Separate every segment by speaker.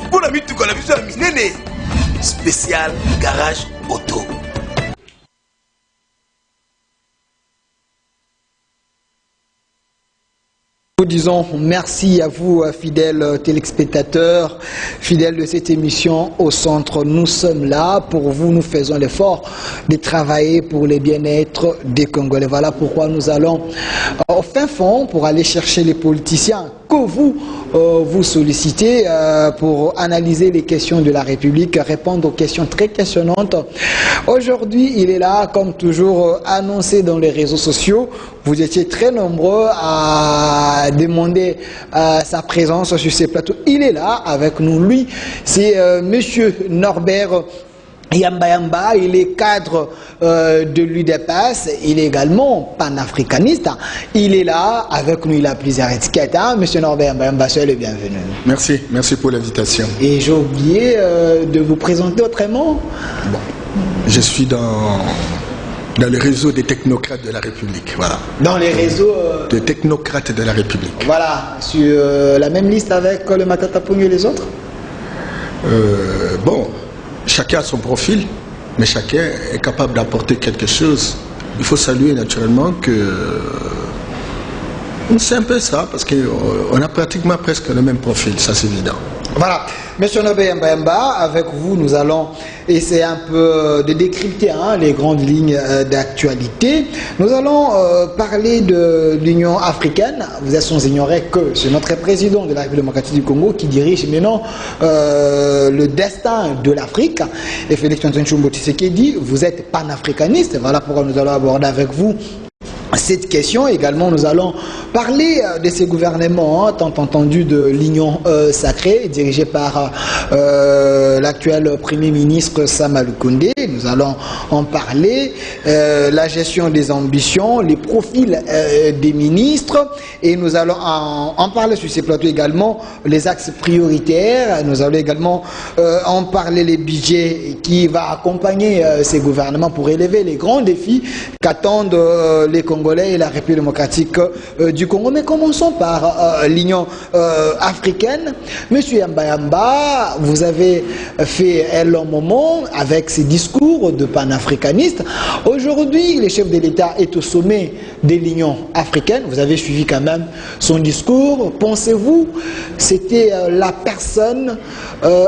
Speaker 1: Pour la mythe qu'on a vu sur la minene. Spécial garage auto.
Speaker 2: Nous disons merci à vous, fidèles téléspectateurs, fidèles de cette émission Au Centre. Nous sommes là pour vous, nous faisons l'effort de travailler pour le bien-être des Congolais. Voilà pourquoi nous allons au fin fond pour aller chercher les politiciens que vous sollicitez pour analyser les questions de la République, répondre aux questions très questionnantes. Aujourd'hui, il est là, comme toujours, annoncé dans les réseaux sociaux. Vous étiez très nombreux à demander sa présence sur ces plateaux. Il est là avec nous. Lui, c'est Monsieur Norbert Yamba, il est cadre de l'UDPS, il est également panafricaniste. Il est là avec nous, il a plusieurs étiquettes. Monsieur Norbert Yamba, soyez le bienvenu.
Speaker 3: Merci, merci pour l'invitation.
Speaker 2: Et j'ai oublié de vous présenter autrement.
Speaker 3: Bon, je suis dans les réseaux des technocrates de la République, voilà.
Speaker 2: Dans les réseaux
Speaker 3: des technocrates de la République.
Speaker 2: Voilà, sur la même liste avec le Matata Ponyo et les autres.
Speaker 3: Bon, chacun a son profil, mais chacun est capable d'apporter quelque chose. Il faut saluer naturellement que c'est un peu ça, parce qu'on a pratiquement presque le même profil, ça c'est évident.
Speaker 2: Voilà, Monsieur Norbert Yamba, avec vous, nous allons essayer un peu de décrypter les grandes lignes d'actualité. Nous allons parler de l'Union africaine. Vous êtes sans ignorer que c'est notre président de la République démocratique du Congo qui dirige maintenant le destin de l'Afrique. Et Félix Antoine Tshisekedi, vous êtes panafricaniste. Voilà pourquoi nous allons aborder avec vous cette question. Également, nous allons parler de ces gouvernements, tant entendu de l'Union sacrée, dirigée par l'actuel Premier ministre Sama Lukonde. Nous allons en parler, la gestion des ambitions, les profils des ministres, et nous allons en parler sur ces plateaux également, les axes prioritaires. Nous allons également en parler, les budgets qui vont accompagner ces gouvernements pour élever les grands défis qu'attendent les Congolais et la République démocratique du Congo. Mais commençons par l'Union africaine. Monsieur Yamba, vous avez fait un long moment avec ces discours de panafricanistes. Aujourd'hui, le chef de l'État est au sommet de l'Union africaine. Vous avez suivi quand même son discours. Pensez-vous c'était la personne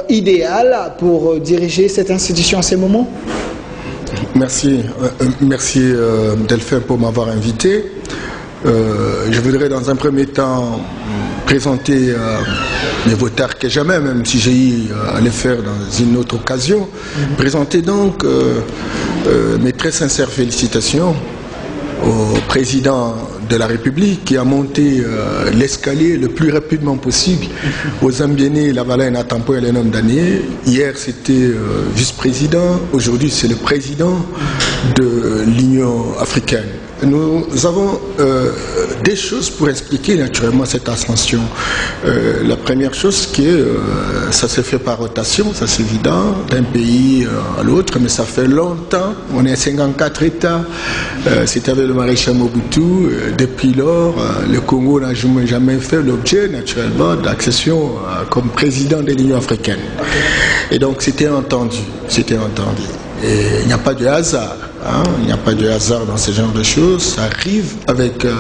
Speaker 2: idéale pour diriger cette institution à ce moment ?
Speaker 3: Merci, merci Delphin pour m'avoir invité. Je voudrais dans un premier temps présenter mes voteurs que jamais, même si j'ai eu à le faire dans une autre occasion, présenter donc mes très sincères félicitations au président de la République qui a monté l'escalier le plus rapidement possible aux Zambienés, la Valais, Natampo et les noms d'année. Hier c'était vice-président, aujourd'hui c'est le président de l'Union africaine. Nous avons des choses pour expliquer naturellement cette ascension. La première chose qui est, ça se fait par rotation, ça c'est évident, d'un pays à l'autre, mais ça fait longtemps, on est 54 États, c'était avec le maréchal Mobutu, depuis lors, le Congo n'a jamais fait l'objet naturellement d'accession comme président de l'Union africaine. Et donc c'était entendu, c'était entendu. Et il n'y a pas de hasard. Il n'y a pas de hasard dans ce genre de choses. Ça arrive avec le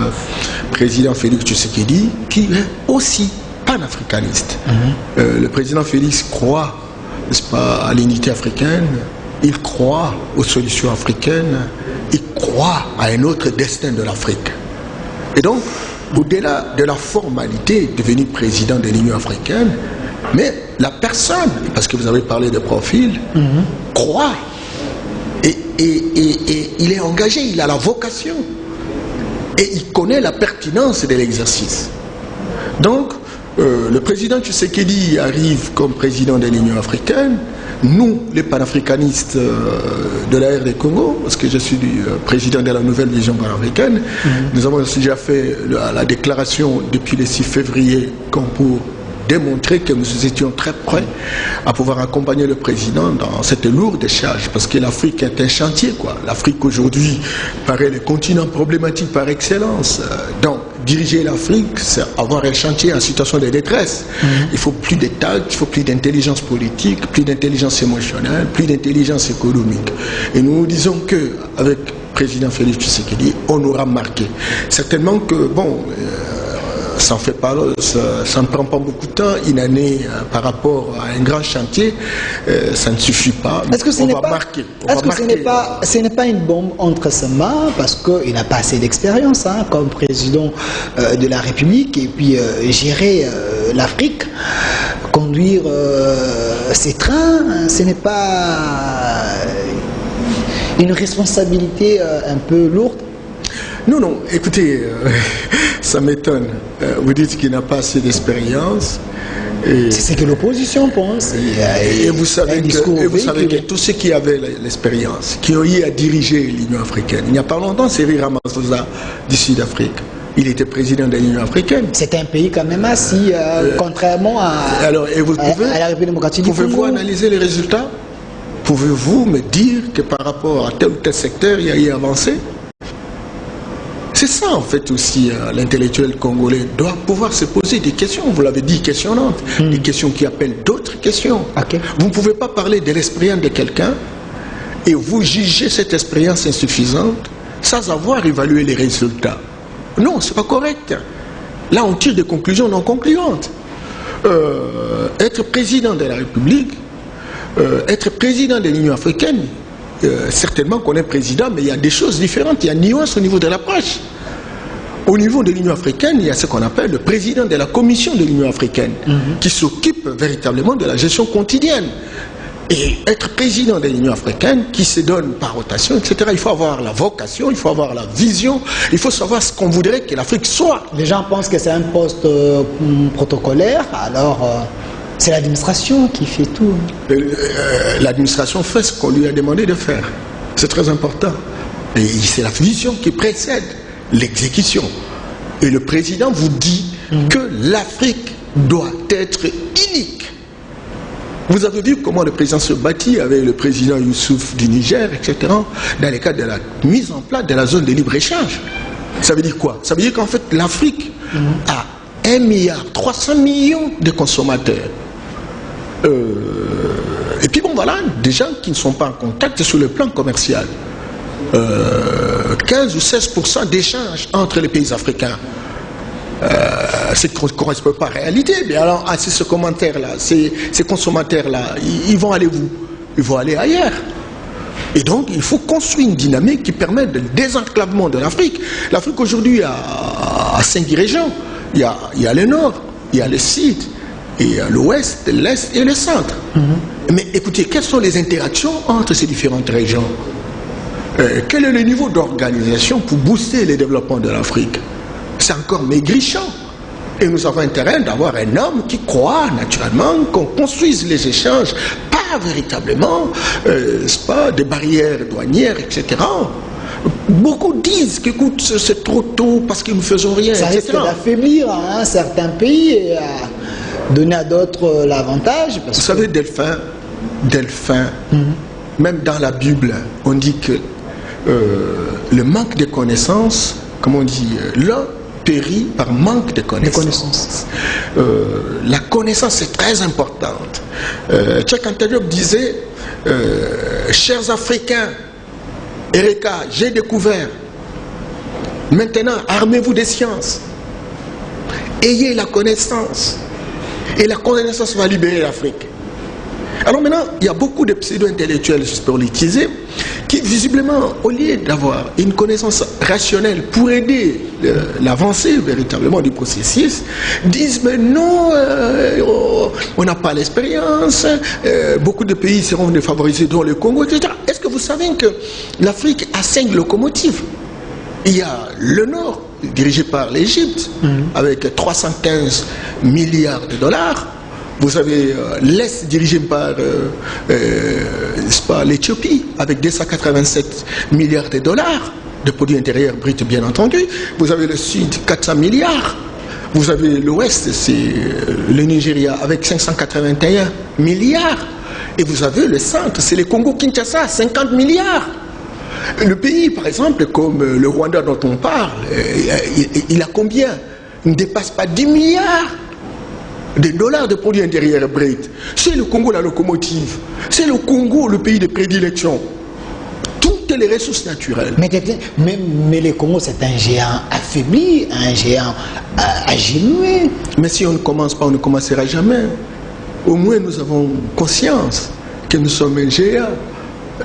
Speaker 3: président Félix Tshisekedi, qui est aussi panafricaniste. Le président Félix croit, n'est-ce pas, à l'unité africaine, il croit aux solutions africaines, il croit à un autre destin de l'Afrique. Et donc, au-delà de la formalité de devenir président de l'Union africaine, mais la personne, parce que vous avez parlé de profil, croit. Et il est engagé, il a la vocation. Et il connaît la pertinence de l'exercice. Donc, le président Tshisekedi arrive comme président de l'Union africaine. Nous, les panafricanistes de la RD Congo, parce que je suis président de la nouvelle vision panafricaine, nous avons déjà fait la déclaration depuis le 6 février comme pour démontrer que nous étions très prêts à pouvoir accompagner le président dans cette lourde charge, parce que l'Afrique est un chantier, quoi. L'Afrique aujourd'hui paraît le continent problématique par excellence. Donc, diriger l'Afrique, c'est avoir un chantier en situation de détresse. Il faut plus de tact, il faut plus d'intelligence politique, plus d'intelligence émotionnelle, plus d'intelligence économique. Et nous disons qu'avec le président Félix Tshisekedi, on aura marqué. Certainement que, bon, ça ne prend pas beaucoup de temps. Une année par rapport à un grand chantier, ça ne suffit pas.
Speaker 2: Est-ce que ce n'est pas,
Speaker 3: marquer.
Speaker 2: Ce n'est pas une bombe entre ses mains parce qu'il n'a pas assez d'expérience comme président de la République et puis gérer l'Afrique, conduire ses trains, ce n'est pas une responsabilité un peu lourde?
Speaker 3: Non, écoutez, ça m'étonne. Vous dites qu'il n'a pas assez d'expérience.
Speaker 2: C'est ce que l'opposition pense.
Speaker 3: Et vous savez que tous ceux qui avaient l'expérience, qui ont eu à diriger l'Union africaine, il n'y a pas longtemps, Cyril Ramaphosa du Sud-Afrique. Il était président de l'Union africaine.
Speaker 2: C'est un pays quand même assis, contrairement à la République démocratique du Congo.
Speaker 3: Pouvez-vous analyser les résultats? Pouvez-vous me dire que par rapport à tel ou tel secteur, il y a eu avancé? C'est ça en fait aussi, l'intellectuel congolais doit pouvoir se poser des questions, vous l'avez dit, questionnantes, des questions qui appellent d'autres questions.
Speaker 2: Okay.
Speaker 3: Vous ne pouvez pas parler de l'expérience de quelqu'un et vous jugez cette expérience insuffisante sans avoir évalué les résultats. Non, c'est pas correct. Là, on tire des conclusions non concluantes. Être président de la République, être président de l'Union africaine, certainement qu'on est président, mais il y a des choses différentes, il y a une nuance au niveau de l'approche. Au niveau de l'Union africaine, il y a ce qu'on appelle le président de la commission de l'Union africaine, qui s'occupe véritablement de la gestion quotidienne. Et être président de l'Union africaine, qui se donne par rotation, etc., il faut avoir la vocation, il faut avoir la vision, il faut savoir ce qu'on voudrait que l'Afrique soit.
Speaker 2: Les gens pensent que c'est un poste protocolaire, alors... c'est l'administration qui fait tout.
Speaker 3: L'administration fait ce qu'on lui a demandé de faire. C'est très important. Et c'est la vision qui précède l'exécution. Et le président vous dit que l'Afrique doit être unique. Vous avez vu comment le président se bâtit avec le président Youssouf du Niger, etc., dans le cadre de la mise en place de la zone de libre-échange. Ça veut dire quoi? Ça veut dire qu'en fait, l'Afrique a 1,3 milliard de consommateurs. Et puis bon voilà, des gens qui ne sont pas en contact sur le plan commercial. 15 ou 16% d'échanges entre les pays africains. Ce qui ne correspond pas à la réalité. Mais alors, c'est ce commentaire-là, ces consommateurs-là, ils vont aller où? Ils vont aller ailleurs. Et donc, il faut construire une dynamique qui permette le désenclavement de l'Afrique. L'Afrique aujourd'hui a 5 régions. Il y a le nord, il y a le sud, il y a l'ouest, l'est et le centre. Mais écoutez, quelles sont les interactions entre ces différentes régions? Quel est le niveau d'organisation pour booster le développement de l'Afrique? C'est encore maigrichant. Et nous avons intérêt d'avoir un homme qui croit naturellement qu'on construise les échanges, pas véritablement, pas des barrières douanières, etc. Beaucoup disent que c'est trop tôt parce que nous ne faisons rien,
Speaker 2: ça
Speaker 3: etc.
Speaker 2: risque d'affaiblir certains pays et donner à d'autres l'avantage.
Speaker 3: Vous savez, Delphin, même dans la Bible, on dit que le manque de connaissances, comme on dit, l'homme périt par manque de connaissances. La connaissance est très importante. Cheikh Anta Diop disait, chers Africains, Erika, j'ai découvert. Maintenant, armez-vous des sciences. Ayez la connaissance. Et la connaissance va libérer l'Afrique. Alors maintenant, il y a beaucoup de pseudo-intellectuels politisés qui, visiblement, au lieu d'avoir une connaissance rationnelle pour aider l'avancée véritablement du processus, disent mais non, on n'a pas l'expérience, beaucoup de pays seront défavorisés, dont le Congo, etc. Est-ce que vous savez que l'Afrique a 5 locomotives? Il y a le Nord, dirigé par l'Égypte, avec 315 milliards de dollars. Vous avez l'Est dirigé par l'Éthiopie, avec 287 milliards de dollars de produits intérieurs bruts, bien entendu. Vous avez le Sud, 400 milliards. Vous avez l'Ouest, c'est le Nigeria, avec 581 milliards. Et vous avez le Centre, c'est le Congo-Kinshasa, 50 milliards. Le pays, par exemple, comme le Rwanda dont on parle, il a combien? Il ne dépasse pas 10 milliards de dollars de produits intérieurs bruts. C'est le Congo la locomotive. C'est le Congo le pays de prédilection. Toutes les ressources naturelles.
Speaker 2: Mais le Congo, c'est un géant affaibli, un géant agenoué.
Speaker 3: Mais si on ne commence pas, on ne commencera jamais. Au moins, nous avons conscience que nous sommes un géant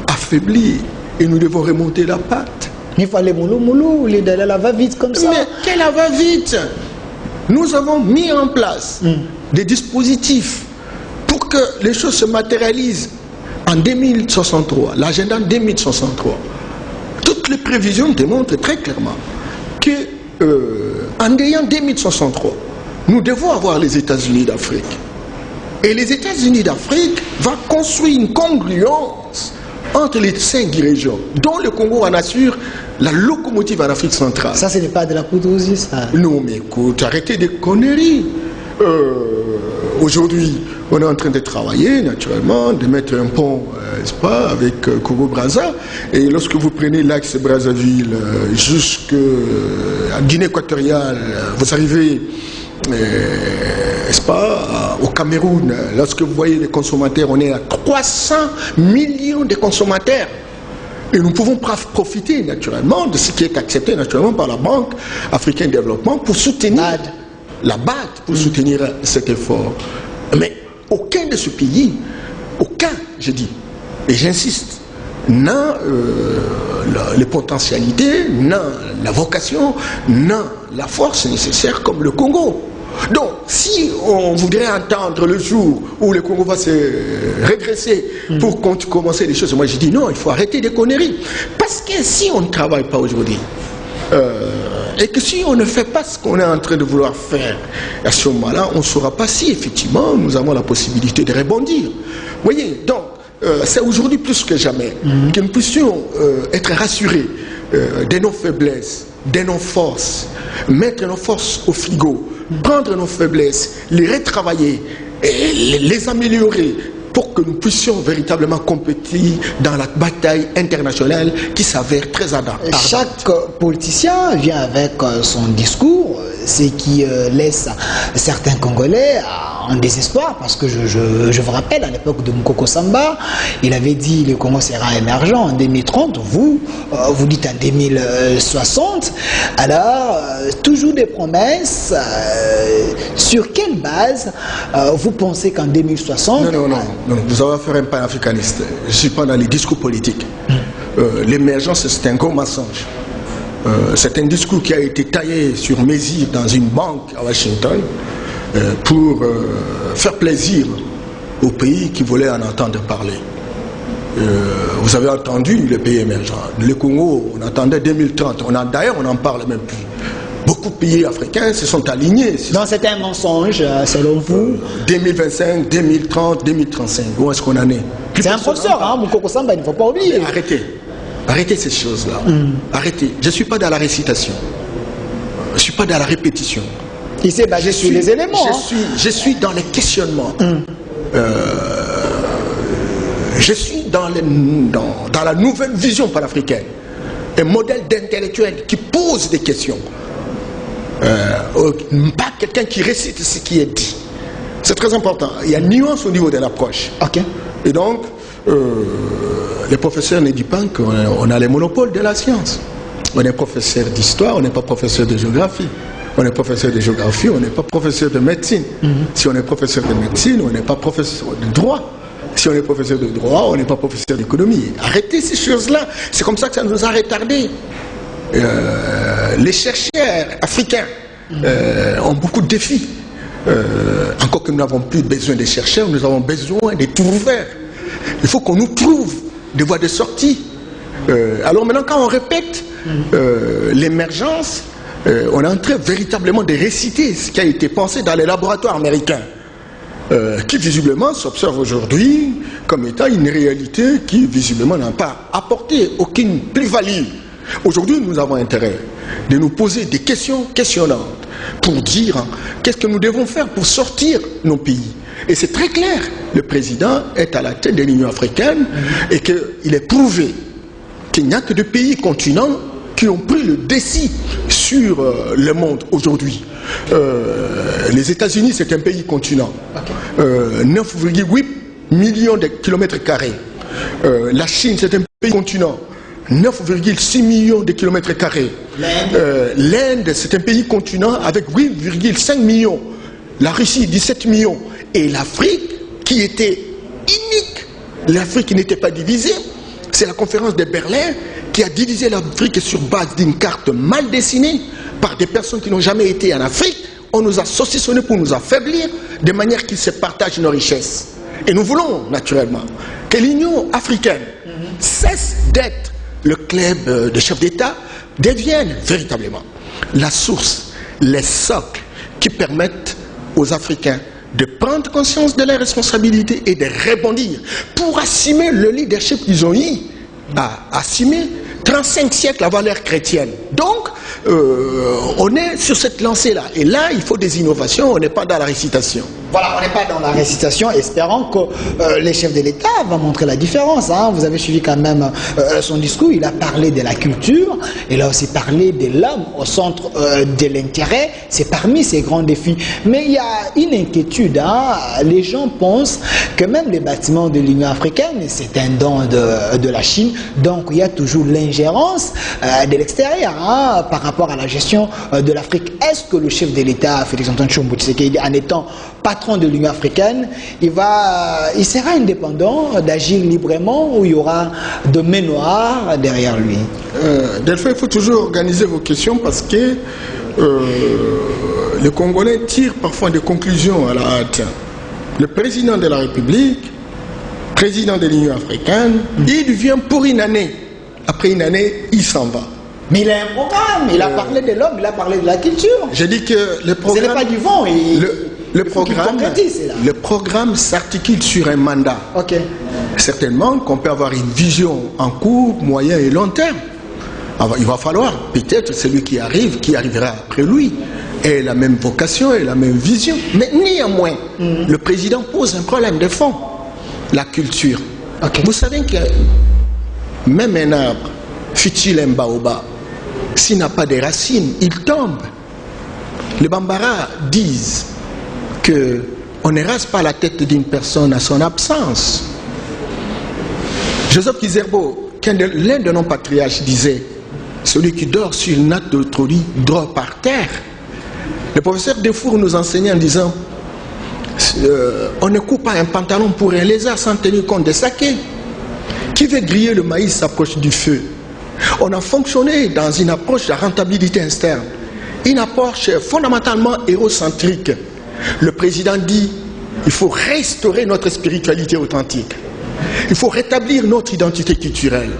Speaker 3: affaibli et nous devons remonter la patte.
Speaker 2: Il fallait moulou, la va-vite comme ça.
Speaker 3: Mais quelle va-vite? Nous avons mis en place des dispositifs pour que les choses se matérialisent en 2063, l'agenda 2063. Toutes les prévisions démontrent très clairement que en ayant 2063, nous devons avoir les États-Unis d'Afrique. Et les États-Unis d'Afrique vont construire une congruence entre les 5 régions, dont le Congo en assure la locomotive en Afrique centrale.
Speaker 2: Ça, ce n'est pas de la poudre aux yeux, ça.
Speaker 3: Non, mais écoute, arrêtez des conneries. Aujourd'hui, on est en train de travailler, naturellement, de mettre un pont, n'est-ce pas, avec Congo-Brazza. Et lorsque vous prenez l'axe Brazzaville jusqu'à Guinée équatoriale, vous arrivez, n'est-ce pas, au Cameroun. Lorsque vous voyez les consommateurs, on est à 300 millions de consommateurs. Et nous pouvons profiter naturellement de ce qui est accepté naturellement par la Banque africaine de développement pour soutenir la BAD, pour soutenir cet effort. Mais aucun de ce pays, aucun, je dis, et j'insiste, n'a les potentialités, n'a la vocation, n'a la force nécessaire comme le Congo. Donc, si on voudrait entendre le jour où le Congo va se régresser pour commencer les choses, moi je dis non, il faut arrêter des conneries. Parce que si on ne travaille pas aujourd'hui, et que si on ne fait pas ce qu'on est en train de vouloir faire, à ce moment-là, on ne saura pas si effectivement nous avons la possibilité de rebondir. Vous voyez, donc, c'est aujourd'hui plus que jamais que nous puissions être rassurés de nos faiblesses, de nos forces, mettre nos forces au frigo, prendre nos faiblesses, les retravailler et les améliorer pour que nous puissions véritablement compétir dans la bataille internationale qui s'avère très ardente.
Speaker 2: Chaque politicien vient avec son discours, ce qui laisse certains Congolais en désespoir, parce que je vous rappelle, à l'époque de Mukoko Samba, il avait dit le Congo sera émergent en 2030, vous dites en 2060, alors toujours des promesses, sur quelle base vous pensez qu'en 2060...
Speaker 3: Non, vous allez faire un panafricaniste, je ne suis pas dans les discours politiques. L'émergence, c'est un gros mensonge. C'est un discours qui a été taillé sur mesure dans une banque à Washington pour faire plaisir aux pays qui voulaient en entendre parler. Vous avez entendu les pays émergents. Le Congo, on entendait 2030. D'ailleurs, on n'en parle même plus. Beaucoup de pays africains se sont alignés.
Speaker 2: Donc c'est un mensonge, selon vous
Speaker 3: 2025, 2030, 2035. Où est-ce qu'on en est?
Speaker 2: C'est un professeur, hein, Mukoko Samba, il ne faut pas oublier.
Speaker 3: Arrêtez ces choses-là. Arrêtez. Je ne suis pas dans la récitation. Je ne suis pas dans la répétition.
Speaker 2: Il s'est basé sur les éléments.
Speaker 3: Je suis dans les questionnements. Je suis dans la nouvelle vision panafricaine. Un modèle d'intellectuel qui pose des questions. Pas quelqu'un qui récite ce qui est dit. C'est très important. Il y a une nuance au niveau de l'approche.
Speaker 2: Okay.
Speaker 3: Et donc, les professeurs ne disent pas qu'on a les monopoles de la science. On est professeur d'histoire, on n'est pas professeur de géographie. On est professeur de géographie, on n'est pas professeur de médecine. Si on est professeur de médecine, on n'est pas professeur de droit. Si on est professeur de droit, on n'est pas professeur d'économie. Arrêtez ces choses-là. C'est comme ça que ça nous a retardés. Les chercheurs africains ont beaucoup de défis. Encore que nous n'avons plus besoin des chercheurs, nous avons besoin des trouveurs. Il faut qu'on nous trouve des voies de sortie. Alors maintenant, quand on répète l'émergence, on est en train véritablement de réciter ce qui a été pensé dans les laboratoires américains, qui visiblement s'observe aujourd'hui comme étant une réalité qui visiblement n'a pas apporté aucune plus-value. Aujourd'hui, nous avons intérêt de nous poser des questions questionnantes pour dire qu'est-ce que nous devons faire pour sortir nos pays. Et c'est très clair, le président est à la tête de l'Union africaine et qu'il est prouvé qu'il n'y a que 2 pays continents qui ont pris le dessus sur le monde aujourd'hui. Les États-Unis, c'est un pays continent. 9,8 millions de kilomètres carrés. La Chine, c'est un pays continent. 9,6 millions de kilomètres carrés. L'Inde, c'est un pays continent avec 8,5 millions. La Russie, 17 millions. Et l'Afrique, qui était unique, l'Afrique qui n'était pas divisée, c'est la conférence de Berlin qui a divisé l'Afrique sur base d'une carte mal dessinée par des personnes qui n'ont jamais été en Afrique. On nous a saucissonnés pour nous affaiblir, de manière qu'ils se partagent nos richesses. Et nous voulons, naturellement, que l'Union africaine cesse d'être le club de chefs d'État, devienne véritablement la source, les socles qui permettent aux Africains de prendre conscience de leurs responsabilités et de rebondir pour assumer le leadership qu'ils ont eu à assumer 35 siècles avant l'ère chrétienne. Donc, on est sur cette lancée-là. Et là, il faut des innovations, on n'est pas dans la récitation.
Speaker 2: Voilà, on n'est pas dans la récitation, espérant que les chefs de l'État vont montrer la différence. Hein. Vous avez suivi quand même son discours, il a parlé de la culture, il a aussi parlé de l'homme au centre de l'intérêt, c'est parmi ces grands défis. Mais il y a une inquiétude, hein. Les gens pensent que même les bâtiments de l'Union africaine, c'est un don de la Chine, donc il y a toujours l'ingérence de l'extérieur hein, par rapport à la gestion de l'Afrique. Est-ce que le chef de l'État, Félix-Antoine Tshombo Tshisekedi, en étant patron de l'Union africaine, il sera indépendant d'agir librement ou il y aura de mains noires derrière lui?
Speaker 3: Delphin, il faut toujours organiser vos questions parce que les Congolais tirent parfois des conclusions à la hâte. Le président de la République, président de l'Union africaine, il vient pour une année. Après une année, il s'en va.
Speaker 2: Mais il a un programme, il a parlé de l'homme, il a parlé de la culture.
Speaker 3: J'ai dit que le programme...
Speaker 2: Ce n'est pas du vent.
Speaker 3: Le programme s'articule sur un mandat.
Speaker 2: Okay.
Speaker 3: Certainement qu'on peut avoir une vision en court, moyen et long terme. Alors, il va falloir peut-être celui qui arrivera après lui, ait la même vocation et la même vision. Mais néanmoins, le président pose un problème de fond, la culture. Okay. Vous savez que même un arbre, fut-il un baobab, s'il n'a pas de racines, il tombe. Les Bambara disent qu'on ne rase pas la tête d'une personne à son absence. Joseph Kizerbo, l'un de nos patriarches, disait « Celui qui dort sur une natte d'autrui dort par terre ». Le professeur Defour nous enseignait en disant on ne coupe pas un pantalon pour un lézard sans tenir compte de saké. Qui veut griller le maïs s'approche du feu. On a fonctionné dans une approche de rentabilité externe, une approche fondamentalement hérocentrique. Le président dit il faut restaurer notre spiritualité authentique. Il faut rétablir notre identité culturelle.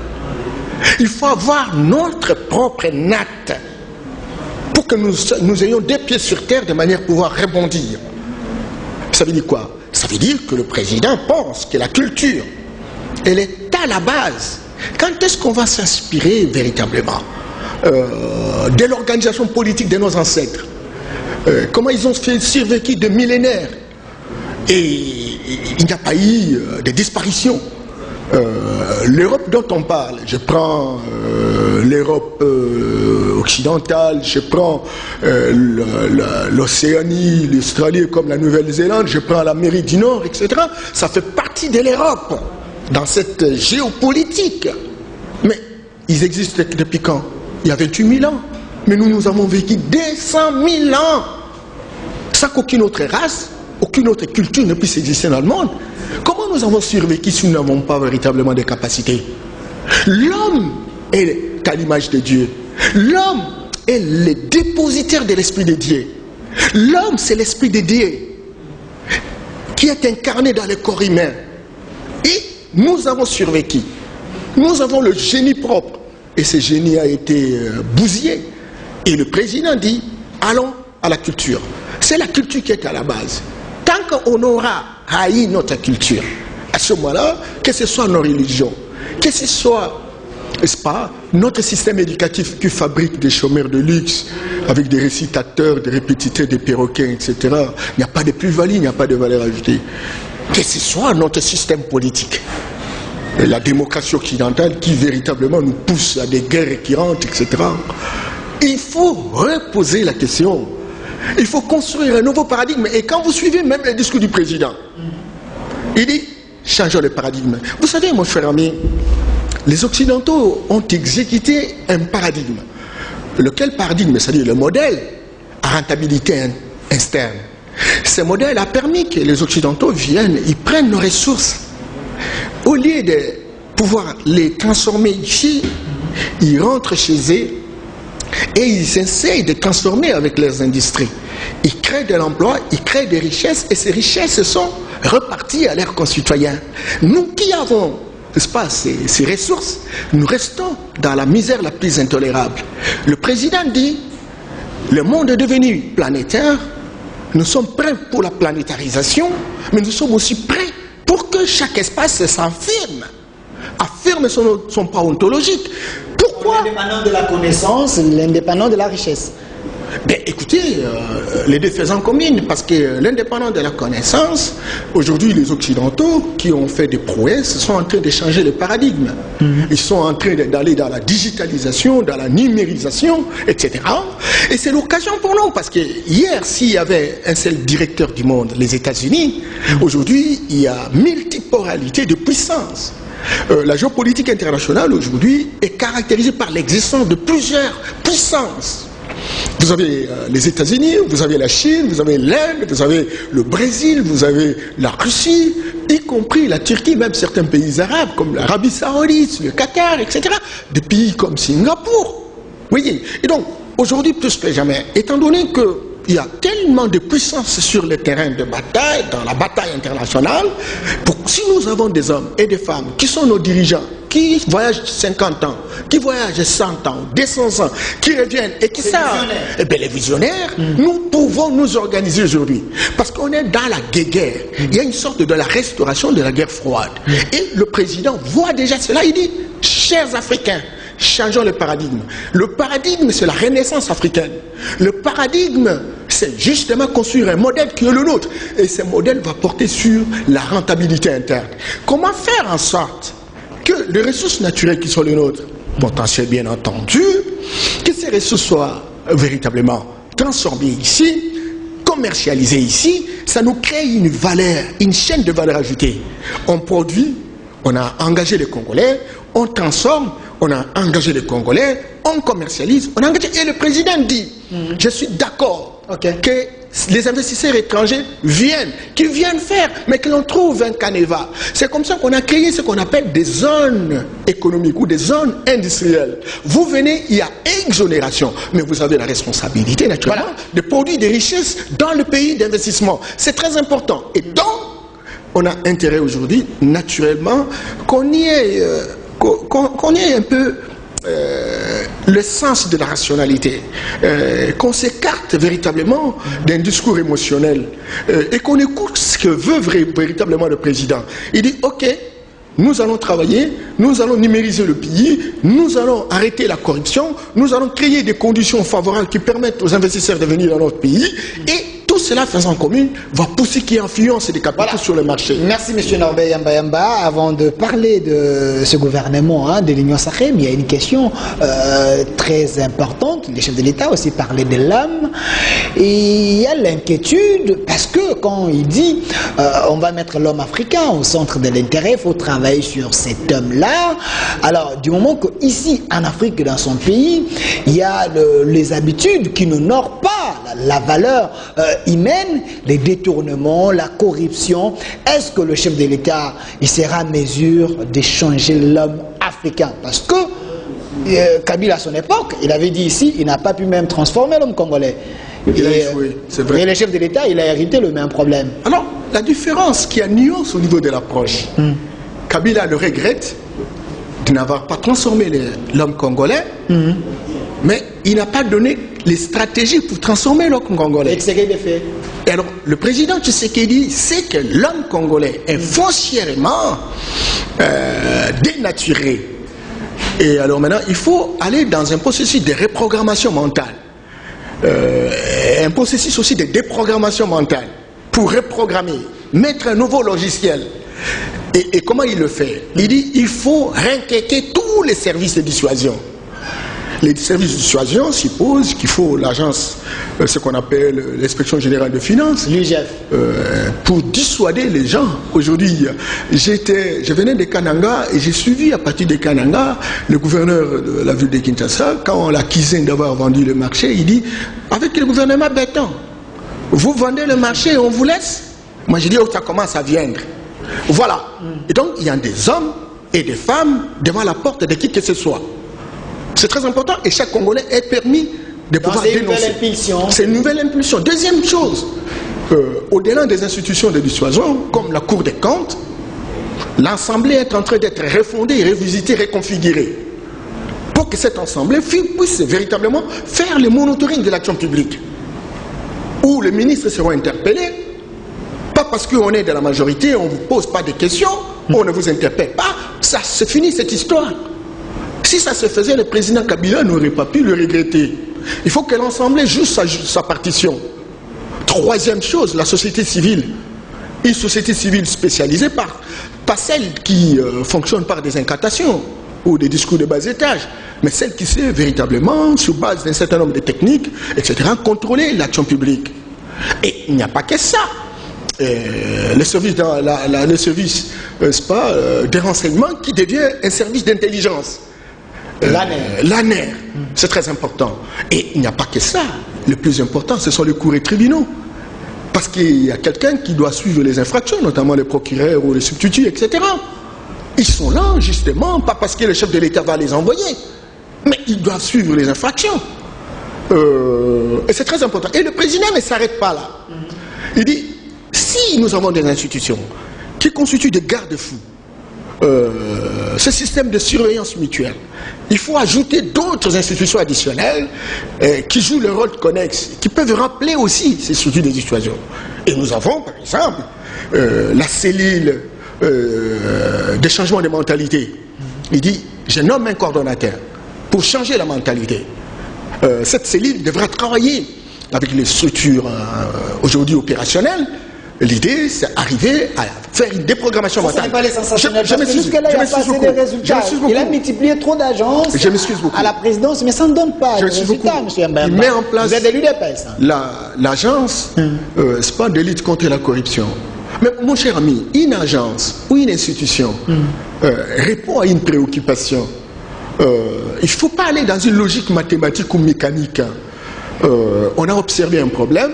Speaker 3: Il faut avoir notre propre natte pour que nous ayons des pieds sur terre de manière à pouvoir rebondir. Ça veut dire quoi? Ça veut dire que le président pense que la culture, elle est à la base. Quand est-ce qu'on va s'inspirer véritablement de l'organisation politique de nos ancêtres? Comment ils ont survécu de millénaires et il n'y a pas eu de disparition. L'Europe dont on parle, je prends l'Europe occidentale, je prends l'Océanie, l'Australie comme la Nouvelle-Zélande, je prends l'Amérique du Nord, etc. Ça fait partie de l'Europe dans cette géopolitique. Mais ils existent depuis quand? Il y a 28 000 ans. Mais nous avons vécu 200 000 ans sans qu'aucune autre race, aucune autre culture ne puisse exister dans le monde. Comment nous avons survécu si nous n'avons pas véritablement de capacités? L'homme est à l'image de Dieu. L'homme est le dépositaire de l'Esprit de Dieu. L'homme, c'est l'Esprit de Dieu qui est incarné dans le corps humain. Et nous avons survécu. Nous avons le génie propre. Et ce génie a été bousillé. Et le président dit, allons à la culture. C'est la culture qui est à la base. Tant qu'on aura haï notre culture, à ce moment-là, que ce soit nos religions, que ce soit, n'est-ce pas, notre système éducatif qui fabrique des chômeurs de luxe, avec des récitateurs, des répétiteurs, des perroquets, etc. Il n'y a pas de plus-value, il n'y a pas de valeur ajoutée. Que ce soit notre système politique. la démocratie occidentale qui véritablement nous pousse à des guerres récurrentes, etc. Il faut reposer la question. Il faut construire un nouveau paradigme. Et quand vous suivez même le discours du président, il dit, changeons le paradigme. Vous savez, mon cher ami, les Occidentaux ont exécuté un paradigme. Lequel paradigme? C'est-à-dire le modèle à rentabilité externe. Ce modèle a permis que les Occidentaux viennent, ils prennent nos ressources. Au lieu de pouvoir les transformer ici, ils rentrent chez eux et ils essayent de transformer avec leurs industries. Ils créent de l'emploi, ils créent des richesses et ces richesses sont reparties à leurs concitoyens. Nous qui avons, n'est-ce pas, ces ressources, nous restons dans la misère la plus intolérable. Le président dit, le monde est devenu planétaire, nous sommes prêts pour la planétarisation, mais nous sommes aussi prêts pour que chaque espace affirme son pas ontologique. Pourquoi?
Speaker 2: L'indépendant de la connaissance, l'indépendant de la richesse.
Speaker 3: Ben, écoutez, les deux faisant commune, parce que l'indépendant de la connaissance, aujourd'hui les Occidentaux qui ont fait des prouesses sont en train de changer le paradigme. Ils sont en train d'aller dans la digitalisation, dans la numérisation, etc. Et c'est l'occasion pour nous, parce que hier, s'il y avait un seul directeur du monde, les États-Unis, aujourd'hui, il y a multipolarité de puissance. La géopolitique internationale aujourd'hui est caractérisée par l'existence de plusieurs puissances. Vous avez les États-Unis, vous avez la Chine, vous avez l'Inde, vous avez le Brésil, vous avez la Russie, y compris la Turquie, même certains pays arabes comme l'Arabie Saoudite, le Qatar, etc. Des pays comme Singapour. Vous voyez. Et donc, aujourd'hui, plus que jamais, étant donné qu'il y a tellement de puissance sur le terrain de bataille, dans la bataille internationale, si nous avons des hommes et des femmes qui sont nos dirigeants, qui voyagent 50 ans, qui voyagent 100 ans, 200 ans, qui reviennent et qui savent, eh bien les visionnaires, nous pouvons nous organiser aujourd'hui. Parce qu'on est dans la guerre. Il y a une sorte de la restauration de la guerre froide. Et le président voit déjà cela, il dit, chers Africains, changeons le paradigme. Le paradigme, c'est la renaissance africaine. Le paradigme, c'est justement construire un modèle qui est le nôtre. Et ce modèle va porter sur la rentabilité interne. Comment faire en sorte que les ressources naturelles qui sont les nôtres, potentielles bien entendu, que ces ressources soient véritablement transformées ici, commercialisées ici, ça nous crée une valeur, une chaîne de valeur ajoutée. On produit, on a engagé les Congolais, on transforme, on a engagé les Congolais, on commercialise, on a engagé. Et le président dit, je suis d'accord que les investisseurs étrangers viennent, qu'ils viennent faire, mais que l'on trouve un canevas. C'est comme ça qu'on a créé ce qu'on appelle des zones économiques ou des zones industrielles. Vous venez, il y a exonération, mais vous avez la responsabilité naturellement de produire des richesses dans le pays d'investissement. C'est très important. Et donc, on a intérêt aujourd'hui, naturellement, qu'on y ait un peu le sens de la rationalité, qu'on s'écarte véritablement d'un discours émotionnel et qu'on écoute ce que veut véritablement le président. Il dit, ok, nous allons travailler, nous allons numériser le pays, nous allons arrêter la corruption, nous allons créer des conditions favorables qui permettent aux investisseurs de venir dans notre pays et tout cela faisant commune va pousser qui influence des capitaux sur le marché.
Speaker 2: Merci M. Norbert Yamba. Avant de parler de ce gouvernement de l'Union sacrée, il y a une question très importante. Le chef de l'État aussi parlait de l'homme. Et il y a l'inquiétude parce que quand il dit on va mettre l'homme africain au centre de l'intérêt, il faut travailler sur cet homme-là. Alors du moment qu'ici en Afrique, dans son pays, il y a les habitudes qui n'honorent pas la valeur humaine, les détournements, la corruption, est-ce que le chef de l'État il sera en mesure de changer l'homme africain? Parce que Kabila à son époque, il avait dit ici, il n'a pas pu même transformer l'homme congolais.
Speaker 3: Il a échoué, c'est vrai.
Speaker 2: Et le chef de l'État, il a hérité le même problème.
Speaker 3: Alors, la différence qui a nuance au niveau de l'approche, Kabila le regrette de n'avoir pas transformé l'homme congolais, mais il n'a pas donné les stratégies pour transformer l'homme congolais.
Speaker 2: Et c'est qu'il a fait.
Speaker 3: Et alors, le président Tshisekedi sait que l'homme congolais est foncièrement dénaturé. Et alors maintenant, il faut aller dans un processus de reprogrammation mentale. Un processus aussi de déprogrammation mentale pour reprogrammer, mettre un nouveau logiciel. Et comment il le fait? Il dit il faut requêter tous les services de dissuasion. Les services de dissuasion supposent qu'il faut l'agence, ce qu'on appelle l'inspection générale de finances,
Speaker 2: l'IGF,
Speaker 3: pour dissuader les gens. Aujourd'hui, je venais de Kananga et j'ai suivi à partir de Kananga le gouverneur de la ville de Kinshasa. Quand on l'accusait d'avoir vendu le marché, il dit avec le gouvernement béton, vous vendez le marché et on vous laisse. Moi j'ai dit oh, ça commence à viendre. Voilà. Et donc il y a des hommes et des femmes devant la porte de qui que ce soit. C'est très important et chaque Congolais est permis de pouvoir dénoncer. C'est une nouvelle impulsion. Deuxième chose, au-delà des institutions de dissuasion, comme la Cour des comptes, l'Assemblée est en train d'être refondée, revisitée, reconfigurée. Pour que cette Assemblée puisse véritablement faire le monitoring de l'action publique. Où les ministres seront interpellés, pas parce qu'on est de la majorité, on ne vous pose pas de questions, on ne vous interpelle pas, ça c'est fini cette histoire. Si ça se faisait, le président Kabila n'aurait pas pu le regretter. Il faut que l'Assemblée joue sa partition. Troisième chose, la société civile. Une société civile spécialisée, pas celle qui fonctionne par des incantations ou des discours de bas étage, mais celle qui sait véritablement, sur base d'un certain nombre de techniques, etc., contrôler l'action publique. Et il n'y a pas que ça. Le service, des renseignements qui devient un service d'intelligence. L'ANER, c'est très important. Et il n'y a pas que ça. Le plus important, ce sont les cours et tribunaux. Parce qu'il y a quelqu'un qui doit suivre les infractions, notamment les procureurs ou les substituts, etc. Ils sont là, justement, pas parce que le chef de l'État va les envoyer, mais ils doivent suivre les infractions. Et c'est très important. Et le président ne s'arrête pas là. Il dit, si nous avons des institutions qui constituent des garde-fous, ce système de surveillance mutuelle, il faut ajouter d'autres institutions additionnelles qui jouent le rôle connexe, qui peuvent rappeler aussi ces structures de dissuasion. Et nous avons, par exemple, la cellule des changements de mentalité. Il dit, je nomme un coordonnateur pour changer la mentalité. Cette cellule devra travailler avec les structures aujourd'hui opérationnelles. L'idée, c'est d'arriver à faire une déprogrammation mentale.
Speaker 2: Ce n'est pas les sensationnels.
Speaker 3: Je m'excuse.
Speaker 2: Jusque-là, il n'y a pas assez de résultats. Il a multiplié trop d'agences à la présidence, mais ça ne donne pas de résultats, M. Mbemba.
Speaker 3: Il met en place
Speaker 2: vous êtes de l'UDPS.
Speaker 3: L'agence, c'est pas de lutte contre la corruption. Mais mon cher ami, une agence ou une institution répond à une préoccupation. Il ne faut pas aller dans une logique mathématique ou mécanique. On a observé un problème,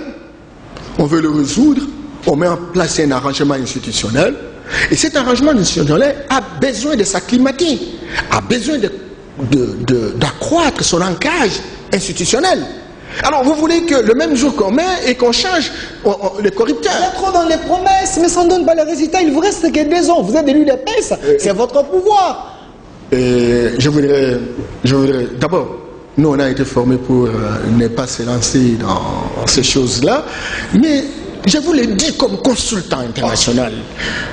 Speaker 3: on veut le résoudre, on met en place un arrangement institutionnel, et cet arrangement institutionnel a besoin de s'acclimater, a besoin d'accroître son ancrage institutionnel. Alors vous voulez que le même jour qu'on met et qu'on change les corrupteurs.
Speaker 2: Il y a trop dans les promesses, mais ça ne donne pas les résultats. Il vous reste que 2 ans. Vous êtes de l'UDPS, c'est votre pouvoir.
Speaker 3: Je voudrais d'abord, nous on a été formés pour ne pas se lancer dans ces choses-là, mais je vous le dis comme consultant international,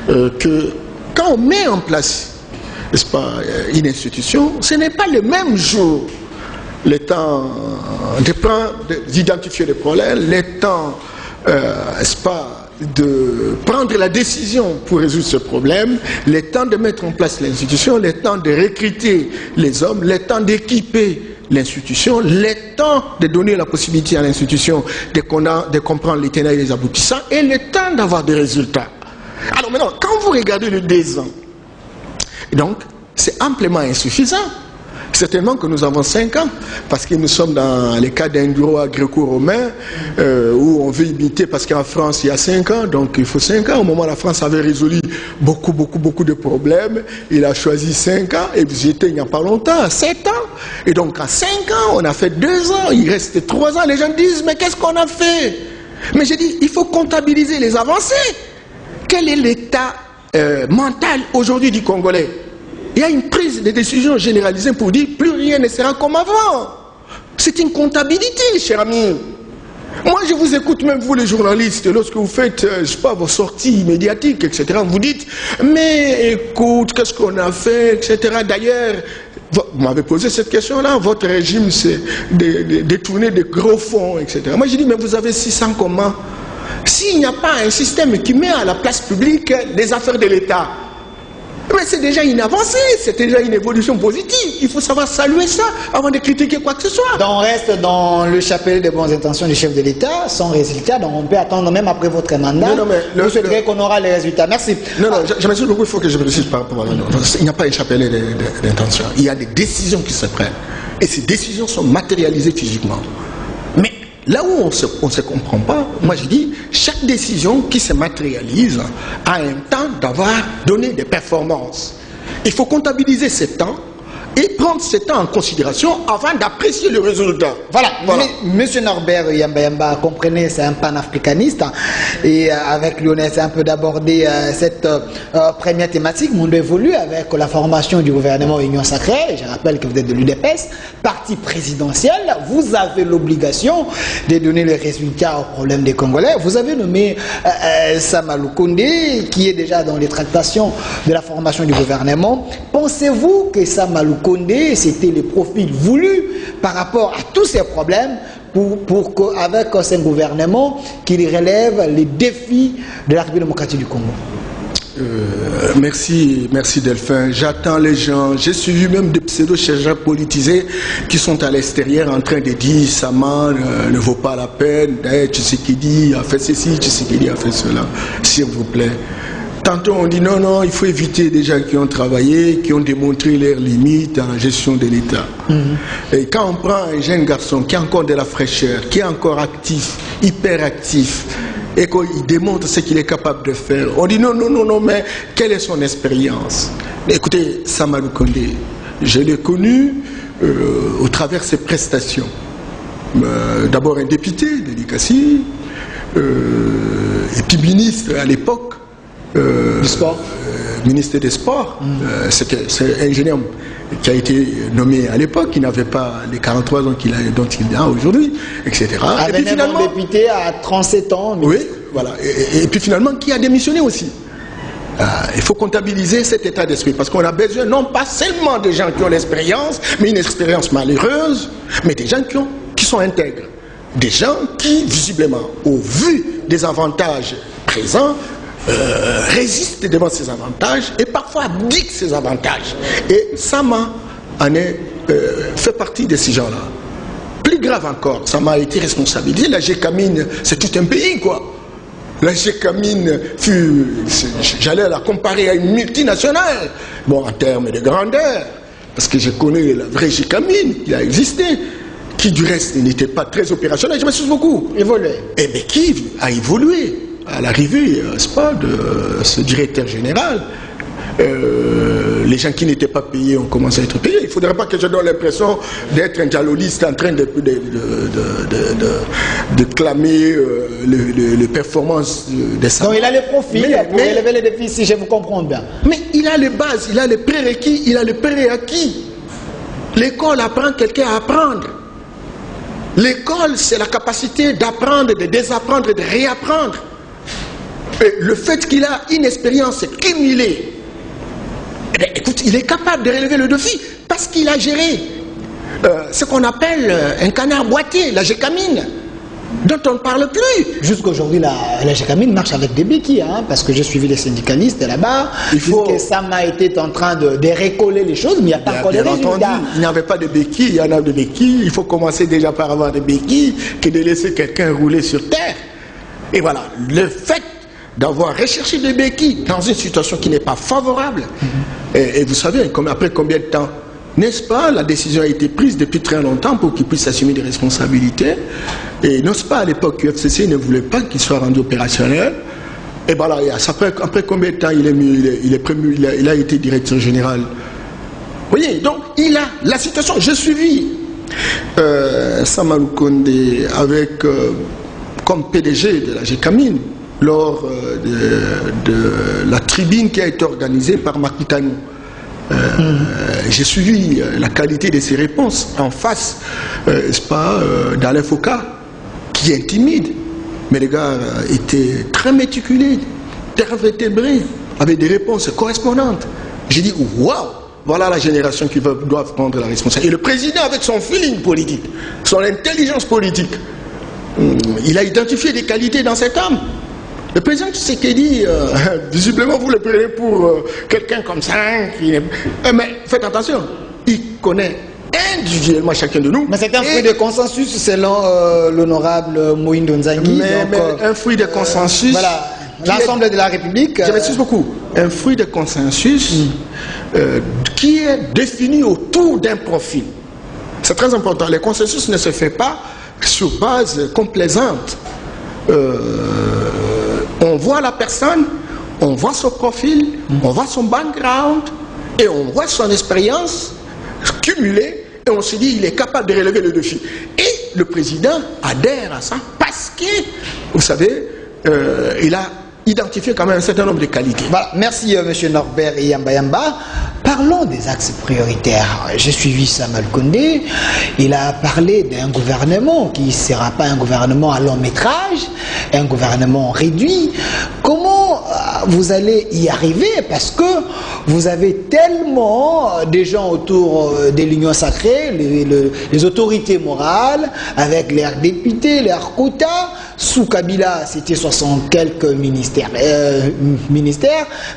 Speaker 3: que quand on met en place, n'est-ce pas, une institution, ce n'est pas le même jour le temps d'identifier les problèmes, le temps, n'est-ce pas, de prendre la décision pour résoudre ce problème, le temps de mettre en place l'institution, le temps de recruter les hommes, le temps d'équiper l'institution, le temps de donner la possibilité à l'institution de comprendre les tenants et les aboutissants, et le temps d'avoir des résultats. Alors maintenant, quand vous regardez le 2 ans, donc c'est amplement insuffisant. Certainement que nous avons 5 ans, parce que nous sommes dans les cas d'un droit gréco-romain où on veut imiter, parce qu'en France il y a 5 ans, donc il faut 5 ans. Au moment où la France avait résolu beaucoup de problèmes, il a choisi 5 ans, et vous y étiez il n'y a pas longtemps, 7 ans. Et donc en 5 ans, on a fait 2 ans, il reste 3 ans. Les gens disent, mais qu'est-ce qu'on a fait? Mais j'ai dit, il faut comptabiliser les avancées. Quel est l'état mental aujourd'hui du Congolais? Il y a une prise de décision généralisée pour dire plus rien ne sera comme avant. C'est une comptabilité, cher ami. Moi, je vous écoute, même vous les journalistes, lorsque vous faites, je sais pas, vos sorties médiatiques, etc. Vous dites, mais écoute, qu'est-ce qu'on a fait, etc. D'ailleurs, vous m'avez posé cette question-là, votre régime, c'est de détourner des gros fonds, etc. Moi, j'ai dit, mais vous avez 600 comment? s'il n'y a pas un système qui met à la place publique les affaires de l'État, mais c'est déjà une avancée, c'est déjà une évolution positive. Il faut savoir saluer ça avant de critiquer quoi que ce soit.
Speaker 2: Donc on reste dans le chapelet des bonnes intentions du chef de l'État, sans résultat, donc on peut attendre même après votre mandat.
Speaker 3: Non, mais
Speaker 2: vous souhaiterez qu'on aura les résultats. Merci.
Speaker 3: Non, je m'excuse beaucoup, il faut que je précise par rapport à il n'y a pas un chapelet d'intention. Il y a des décisions qui se prennent. Et ces décisions sont matérialisées physiquement. Mais là où on ne se comprend pas, moi je dis, chaque décision qui se matérialise a un temps d'avoir donné des performances. Il faut comptabiliser ce temps et prendre ce temps en considération avant d'apprécier le résultat.
Speaker 2: Voilà. Monsieur Norbert Yamba Yamba, comprenez, c'est un panafricaniste, hein, et avec Lionel, c'est un peu d'aborder cette première thématique. Le monde évolue avec la formation du gouvernement Union Sacrée. Je rappelle que vous êtes de l'UDPS, parti présidentiel. Vous avez l'obligation de donner les résultats aux problèmes des Congolais. Vous avez nommé Sama Lukonde, qui est déjà dans les tractations de la formation du gouvernement. Pensez-vous que Sama Lukonde, c'était le profil voulu par rapport à tous ces problèmes pour qu'avec ce gouvernement qu'il relève les défis de la République démocratique du Congo?
Speaker 3: Merci Delphin. J'attends les gens. J'ai suivi même des pseudo-chercheurs politisés qui sont à l'extérieur en train de dire Sama ne vaut pas la peine. Tshisekedi a fait ceci, Tshisekedi a fait cela. S'il vous plaît. Tantôt on dit non, il faut éviter des gens qui ont travaillé, qui ont démontré leurs limites dans la gestion de l'État. Et quand on prend un jeune garçon qui a encore de la fraîcheur, qui est encore actif, hyper actif, et qu'il démontre ce qu'il est capable de faire, on dit non, mais quelle est son expérience? Écoutez, Sama Lukonde, je l'ai connu au travers de ses prestations. D'abord un député de l'ICACI, et puis ministre à l'époque,
Speaker 2: du sport.
Speaker 3: Ministre des Sports. C'est un jeune homme qui a été nommé à l'époque, qui n'avait pas les 43 ans dont il a aujourd'hui, etc.
Speaker 2: Et puis finalement, député à 37 ans.
Speaker 3: Oui, voilà. Et puis finalement, qui a démissionné aussi. Il faut comptabiliser cet état d'esprit, parce qu'on a besoin non pas seulement des gens qui ont l'expérience, mais une expérience malheureuse, mais des gens qui sont intègres. Des gens qui, visiblement, au vu des avantages présents, résiste devant ces avantages et parfois abdique ces avantages. Et Sama fait partie de ces gens-là. Plus grave encore, Sama a été responsabilisé. La GECAMINE, c'est tout un pays, quoi. La GECAMINE j'allais la comparer à une multinationale, bon, en termes de grandeur, parce que je connais la vraie GECAMINE qui a existé, qui du reste n'était pas très opérationnelle, je m'excuse beaucoup.
Speaker 2: Évolué.
Speaker 3: Et bien qui a évolué à l'arrivée, de ce directeur général. Les gens qui n'étaient pas payés ont commencé à être payés. Il ne faudrait pas que je donne l'impression d'être un dialoliste en train de clamer les performances des salariés.
Speaker 2: Donc il a les profils pour élever les défis, si je vous comprends bien.
Speaker 3: Mais il a les bases, il a les prérequis, il a les préacquis. L'école apprend quelqu'un à apprendre. L'école, c'est la capacité d'apprendre, de désapprendre et de réapprendre. Et le fait qu'il a une expérience cumulée, écoute, il est capable de relever le défi parce qu'il a géré ce qu'on appelle un canard boité, la GECAMINE, dont on ne parle plus.
Speaker 2: Jusqu'aujourd'hui, la GECAMINE marche avec des béquilles, hein, parce que j'ai suivi les syndicalistes là-bas. Que Sama était en train de récoller les choses, mais il n'y a pas encore de résultats.
Speaker 3: Il n'y avait pas de béquilles, il y en a de béquilles. Il faut commencer déjà par avoir des béquilles que de laisser quelqu'un rouler sur terre. Et voilà, le fait d'avoir recherché des béquilles dans une situation qui n'est pas favorable. Et vous savez, après combien de temps, n'est-ce pas, la décision a été prise depuis très longtemps pour qu'il puisse assumer des responsabilités. Et n'est-ce pas, à l'époque, l'UFCC ne voulait pas qu'il soit rendu opérationnel. Et voilà, après combien de temps il a été directeur général. Vous voyez, donc il a la situation. J'ai suivi Sama Lukonde avec, comme PDG de la GECAMINE, lors de la tribune qui a été organisée par Macky Tano. J'ai suivi la qualité de ses réponses en face, n'est-ce pas, d'Alain Foucault, qui intimide. Mais les gars étaient très méticuleux, très vertébrés, avec des réponses correspondantes. J'ai dit, waouh, voilà la génération qui doit prendre la responsabilité. Et le président, avec son feeling politique, son intelligence politique, il a identifié des qualités dans cet homme. Le président Tshisekedi, visiblement vous le prenez pour quelqu'un comme ça, mais faites attention, il connaît individuellement chacun de nous.
Speaker 2: Mais c'est un fruit de consensus selon l'honorable Moïndo Nzangi.
Speaker 3: Mais un fruit de consensus.
Speaker 2: Voilà, l'ensemble de la République.
Speaker 3: Je m'excuse beaucoup. Un fruit de consensus qui est défini autour d'un profil. C'est très important. Le consensus ne se fait pas sur base complaisante. On voit la personne, on voit son profil, on voit son background et on voit son expérience cumulée et on se dit il est capable de relever le défi. Et le président adhère à ça parce que, vous savez, il a identifié quand même un certain nombre de qualités.
Speaker 2: Voilà, merci monsieur Norbert Yamba. Parlons des axes prioritaires. J'ai suivi Samuel Condé. Il a parlé d'un gouvernement qui ne sera pas un gouvernement à long métrage, un gouvernement réduit. Comment vous allez y arriver? Parce que vous avez tellement de gens autour de l'Union sacrée, les autorités morales, avec leurs députés, leurs quotas. Sous Kabila, c'était 60 quelques ministères,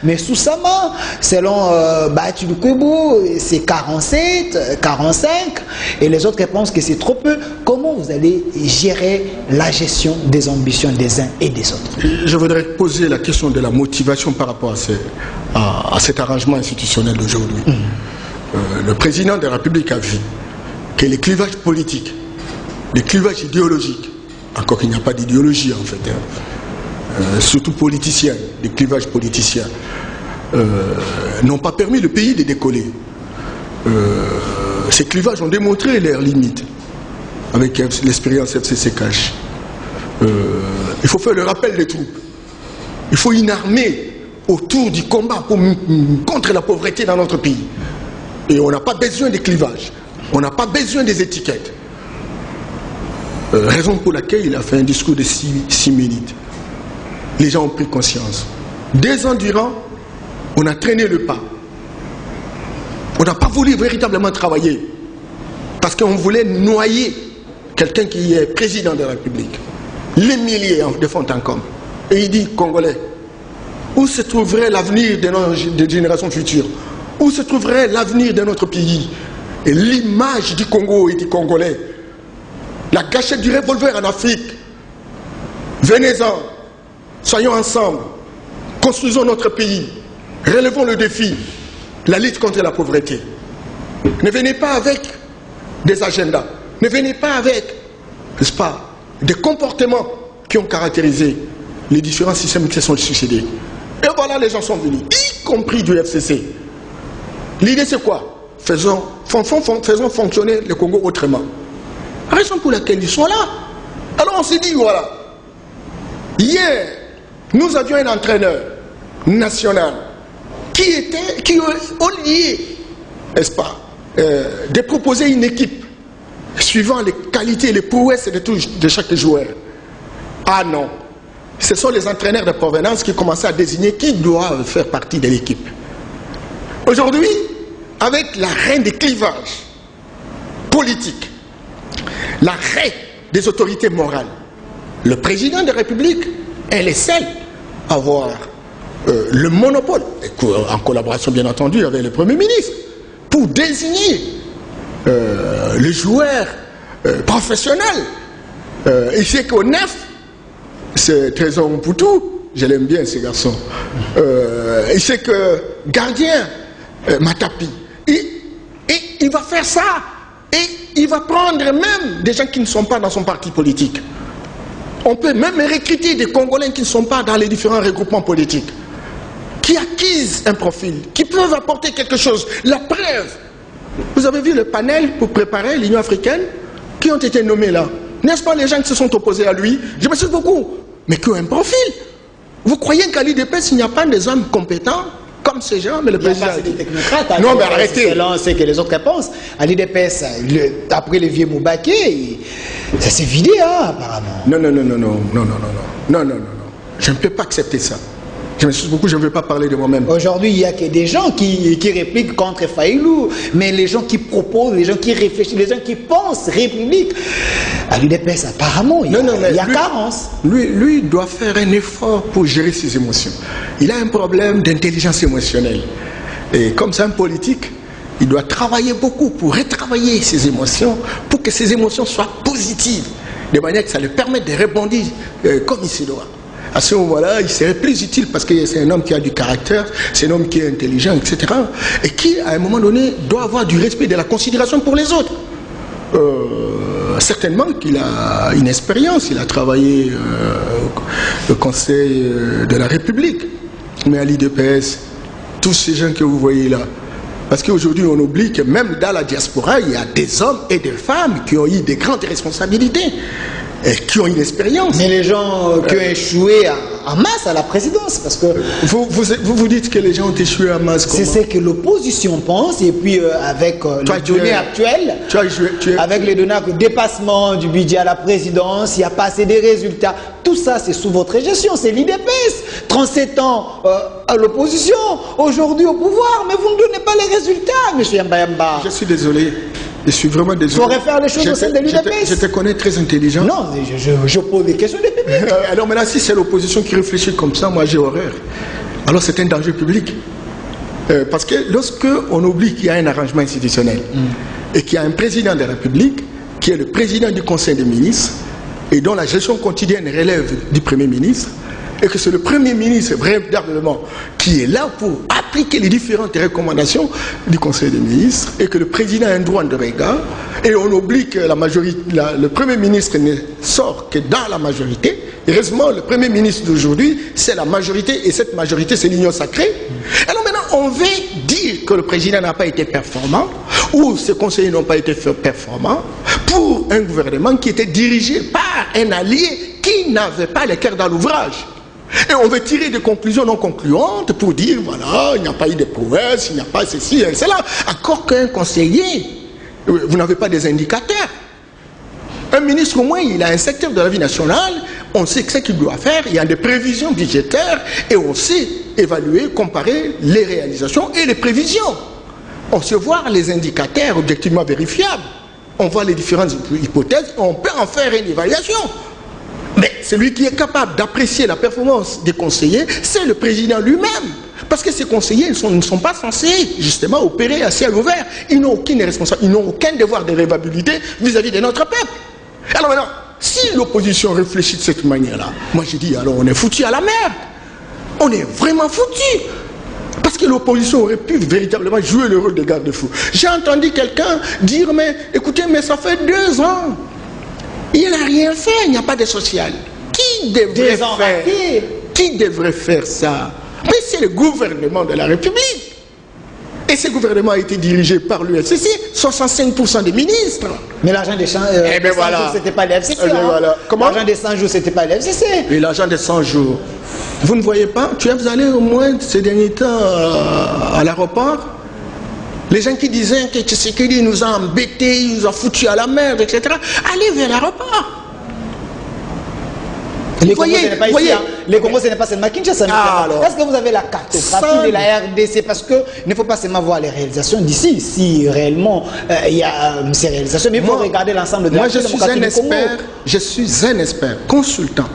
Speaker 2: mais sous Sama, selon Batu Lukwebo, c'est 47, 45, et les autres pensent que c'est trop peu. Comment vous allez gérer la gestion des ambitions des uns et des autres?
Speaker 3: Je voudrais poser la question de la motivation par rapport à cet arrangement institutionnel d'aujourd'hui. Le président de la République a vu que les clivages politiques, les clivages idéologiques, encore qu'il n'y a pas d'idéologie en fait, surtout politiciens, des clivages politiciens, n'ont pas permis le pays de décoller. Ces clivages ont démontré leurs limites avec l'expérience FCCKH. Il faut faire le rappel des troupes. Il faut une armée autour du combat contre la pauvreté dans notre pays. Et on n'a pas besoin des clivages. On n'a pas besoin des étiquettes. Raison pour laquelle il a fait un discours de 6 minutes. Les gens ont pris conscience. 2 ans durant, on a traîné le pas. On n'a pas voulu véritablement travailler. Parce qu'on voulait noyer quelqu'un qui est président de la République. Les milliers de fonds en commun. Et il dit, Congolais, où se trouverait l'avenir des générations futures? Où se trouverait l'avenir de notre pays? Et l'image du Congo et du Congolais, la gâchette du revolver en Afrique. Venez-en, soyons ensemble, construisons notre pays, relevons le défi, la lutte contre la pauvreté. Ne venez pas avec des agendas, ne venez pas avec, n'est-ce pas, des comportements qui ont caractérisé les différents systèmes qui se sont succédés. Et voilà, les gens sont venus, y compris du FCC. L'idée c'est quoi? Faisons fonctionner le Congo autrement. Raison pour laquelle ils sont là. Alors on s'est dit, voilà, hier, nous avions un entraîneur national qui au lieu, n'est-ce pas, de proposer une équipe suivant les qualités et les prouesses de chaque joueur. Ah non, ce sont les entraîneurs de provenance qui commençaient à désigner qui doit faire partie de l'équipe. Aujourd'hui, avec la reine des clivages politiques, l'arrêt des autorités morales, le président de la République est le seul à avoir le monopole, en collaboration bien entendu avec le Premier ministre, pour désigner les joueurs professionnels. Il sait qu'au 9, c'est Trésor Mputu, je l'aime bien ce garçon. Il sait que gardien Matapi, et il va faire ça. Et il va prendre même des gens qui ne sont pas dans son parti politique. On peut même recruter des Congolais qui ne sont pas dans les différents regroupements politiques, qui acquisent un profil, qui peuvent apporter quelque chose. La preuve, vous avez vu le panel pour préparer l'Union africaine, qui ont été nommés là. N'est-ce pas les gens qui se sont opposés à lui? Je me suis beaucoup, mais qui ont un profil. Vous croyez qu'à l'IDPS, il n'y a pas des hommes compétents comme ces gens, mais le président...
Speaker 2: Il y a des technocrates.
Speaker 3: Non, mais arrêtez.
Speaker 2: Selon ce que les autres pensent. À l'IDPS, après le vieux Moubaké, ça s'est vidé, hein, apparemment.
Speaker 3: Non. Je ne peux pas accepter ça. Je m'excuse beaucoup, je ne veux pas parler de moi-même.
Speaker 2: Aujourd'hui, il n'y a que des gens qui répliquent contre Faïlou, mais les gens qui proposent, les gens qui réfléchissent, les gens qui pensent République, à l'UDPS, apparemment, il y a carence.
Speaker 3: Lui doit faire un effort pour gérer ses émotions. Il a un problème d'intelligence émotionnelle. Et comme c'est un politique, il doit travailler beaucoup pour retravailler ses émotions, pour que ses émotions soient positives, de manière que ça lui permette de rebondir comme il se doit. À ce moment-là, il serait plus utile parce que c'est un homme qui a du caractère, c'est un homme qui est intelligent, etc. Et qui, à un moment donné, doit avoir du respect et de la considération pour les autres. Certainement qu'il a une expérience, il a travaillé au Conseil de la République. Mais à l'IDPS, tous ces gens que vous voyez là, parce qu'aujourd'hui on oublie que même dans la diaspora, il y a des hommes et des femmes qui ont eu des grandes responsabilités. Et qui ont une expérience.
Speaker 2: Mais les gens qui ont échoué en masse à la présidence, parce que...
Speaker 3: Vous dites que les gens ont échoué en masse.
Speaker 2: C'est ce que l'opposition pense, et puis avec les données actuelles, avec les données de dépassement du budget à la présidence, il n'y a pas assez de résultats. Tout ça, c'est sous votre gestion, c'est l'IDPS. 37 ans à l'opposition, aujourd'hui au pouvoir, mais vous ne donnez pas les résultats, M. Mbayamba.
Speaker 3: Je suis désolé. Je suis vraiment désolé.
Speaker 2: Il faudrait faire les choses au sein de l'UDPS.
Speaker 3: Je te connais très intelligent.
Speaker 2: Non, je pose des questions des publics.
Speaker 3: Alors maintenant, si c'est l'opposition qui réfléchit comme ça, moi j'ai horreur. Alors c'est un danger public. Parce que lorsque on oublie qu'il y a un arrangement institutionnel et qu'il y a un président de la République qui est le président du Conseil des ministres et dont la gestion quotidienne relève du Premier ministre, et que c'est le Premier ministre véritablement qui est là pour appliquer les différentes recommandations du Conseil des ministres, et que le président a un droit de regard, et on oublie que le Premier ministre ne sort que dans la majorité. Heureusement, le Premier ministre d'aujourd'hui, c'est la majorité, et cette majorité, c'est l'union sacrée. Alors maintenant, on veut dire que le président n'a pas été performant, ou ses conseillers n'ont pas été performants, pour un gouvernement qui était dirigé par un allié qui n'avait pas le cœur dans l'ouvrage. Et on veut tirer des conclusions non concluantes pour dire, voilà, il n'y a pas eu de prouesses, il n'y a pas ceci et cela. Encore qu'un conseiller, vous n'avez pas des indicateurs. Un ministre, au moins, il a un secteur de la vie nationale, on sait ce qu'il doit faire, il y a des prévisions budgétaires, et on sait évaluer, comparer les réalisations et les prévisions. On sait voir les indicateurs objectivement vérifiables. On voit les différentes hypothèses, on peut en faire une évaluation. Mais celui qui est capable d'apprécier la performance des conseillers, c'est le président lui-même. Parce que ces conseillers ne sont pas censés justement opérer à ciel ouvert. Ils n'ont aucune responsabilité, ils n'ont aucun devoir de révabilité vis-à-vis de notre peuple. Alors maintenant, si l'opposition réfléchit de cette manière-là, moi je dis alors on est foutu à la merde. On est vraiment foutu. Parce que l'opposition aurait pu véritablement jouer le rôle de garde-fou. J'ai entendu quelqu'un dire, mais écoutez, mais ça fait 2 ans. Il n'a rien fait, il n'y a pas de social. Qui devrait faire ça? Mais c'est le gouvernement de la République. Et ce gouvernement a été dirigé par l'UFCC, 65% des ministres.
Speaker 2: Mais l'argent des 100 jours, c'était pas l'UFCC. L'argent des 100 jours, c'était pas l'UFCC.
Speaker 3: Et l'argent des 100 jours, vous ne voyez pas? Tu es allé au moins ces derniers temps à l'aéroport? Les gens qui disaient que Tshisekedi nous a embêtés, il nous a foutus à la merde, etc. Allez vers l'aéroport.
Speaker 2: Les Congo, ce n'est pas seulement Kinshasa. Est-ce que vous avez la cartographie de la RDC? Parce qu'il ne faut pas seulement voir les réalisations d'ici, si réellement il y a ces réalisations, mais il faut regarder l'ensemble de la démocratie du Congo.
Speaker 3: Je suis un expert, consultant,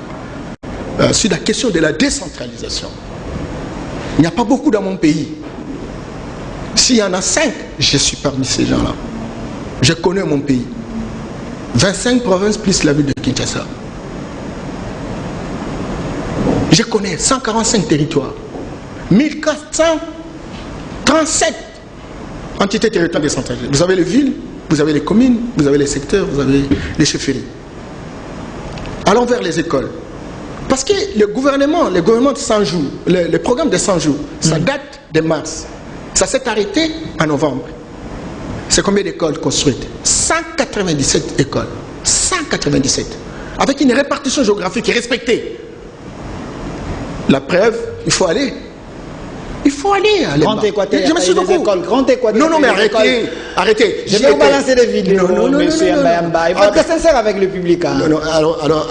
Speaker 3: sur la question de la décentralisation. Il n'y a pas beaucoup dans mon pays. S'il y en a 5, je suis parmi ces gens-là. Je connais mon pays. 25 provinces plus la ville de Kinshasa. Je connais 145 territoires. 1437 entités territoriales décentralisées. Vous avez les villes, vous avez les communes, vous avez les secteurs, vous avez les chefferies. Allons vers les écoles. Parce que le gouvernement de 100 jours, le programme de 100 jours, ça date de mars. Ça s'est arrêté en novembre. C'est combien d'écoles construites? 197 écoles. 197. Avec une répartition géographique respectée. La preuve, il faut aller. Il faut aller à
Speaker 2: Grand Équateur,
Speaker 3: je me suis beaucoup.
Speaker 2: Grand Équateur.
Speaker 3: Non, mais arrêtez.
Speaker 2: Je vais vous balancer des vidéos, monsieur Mbayamba. Il faut être sincère avec le public. Hein.
Speaker 3: Non,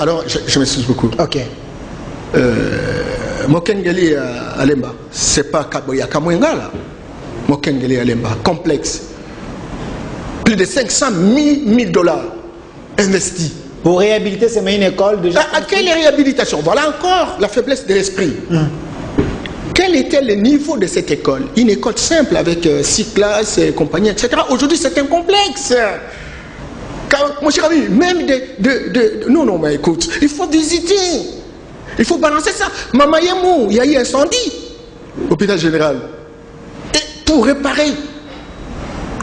Speaker 3: alors, je m'excuse beaucoup.
Speaker 2: Ok.
Speaker 3: Mokengeli Alemba, c'est pas Kaboya Kamwenga là. Mokengeli Alemba, complexe. Plus de 500 000 dollars investis.
Speaker 2: Pour réhabiliter, c'est une école déjà.
Speaker 3: À quelle réhabilitation? Voilà encore la faiblesse de l'esprit. Quel était le niveau de cette école? Une école simple avec 6 classes et compagnie, etc. Aujourd'hui, c'est un complexe. Car, mon cher ami, même non, mais écoute, il faut visiter. Il faut balancer ça. Mamayemou, il y a eu incendie. Hôpital général. Et pour réparer,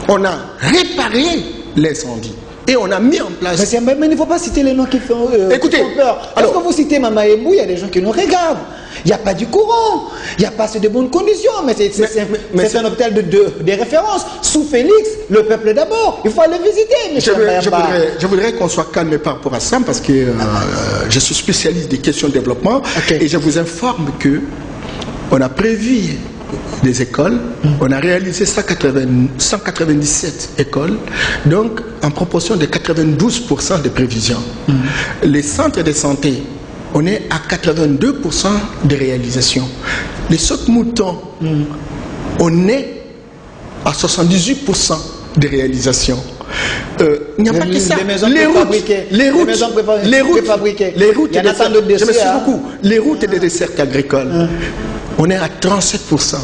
Speaker 3: on a réparé l'incendie. Et on a mis en place...
Speaker 2: Mais il ne faut pas citer les noms qui font,
Speaker 3: écoutez,
Speaker 2: qui font peur. Parce que vous citez Mamayemou, il y a des gens qui nous regardent. Il n'y a pas du courant. Il n'y a pas assez de bonnes conditions. Mais c'est un hôpital de référence. Sous Félix, le peuple d'abord. Il faut aller visiter,
Speaker 3: je voudrais qu'on soit calme par rapport à ça parce que je suis spécialiste des questions de développement. Okay. Et je vous informe que on a prévu des écoles, on a réalisé 197 écoles, donc en proportion de 92% de prévisions. Les centres de santé, on est à 82% de réalisation. Les sautes-moutons, on est à 78% de réalisation. Il n'y a pas que ça. Les routes, les routes et des desserts agricoles, on est à 37%.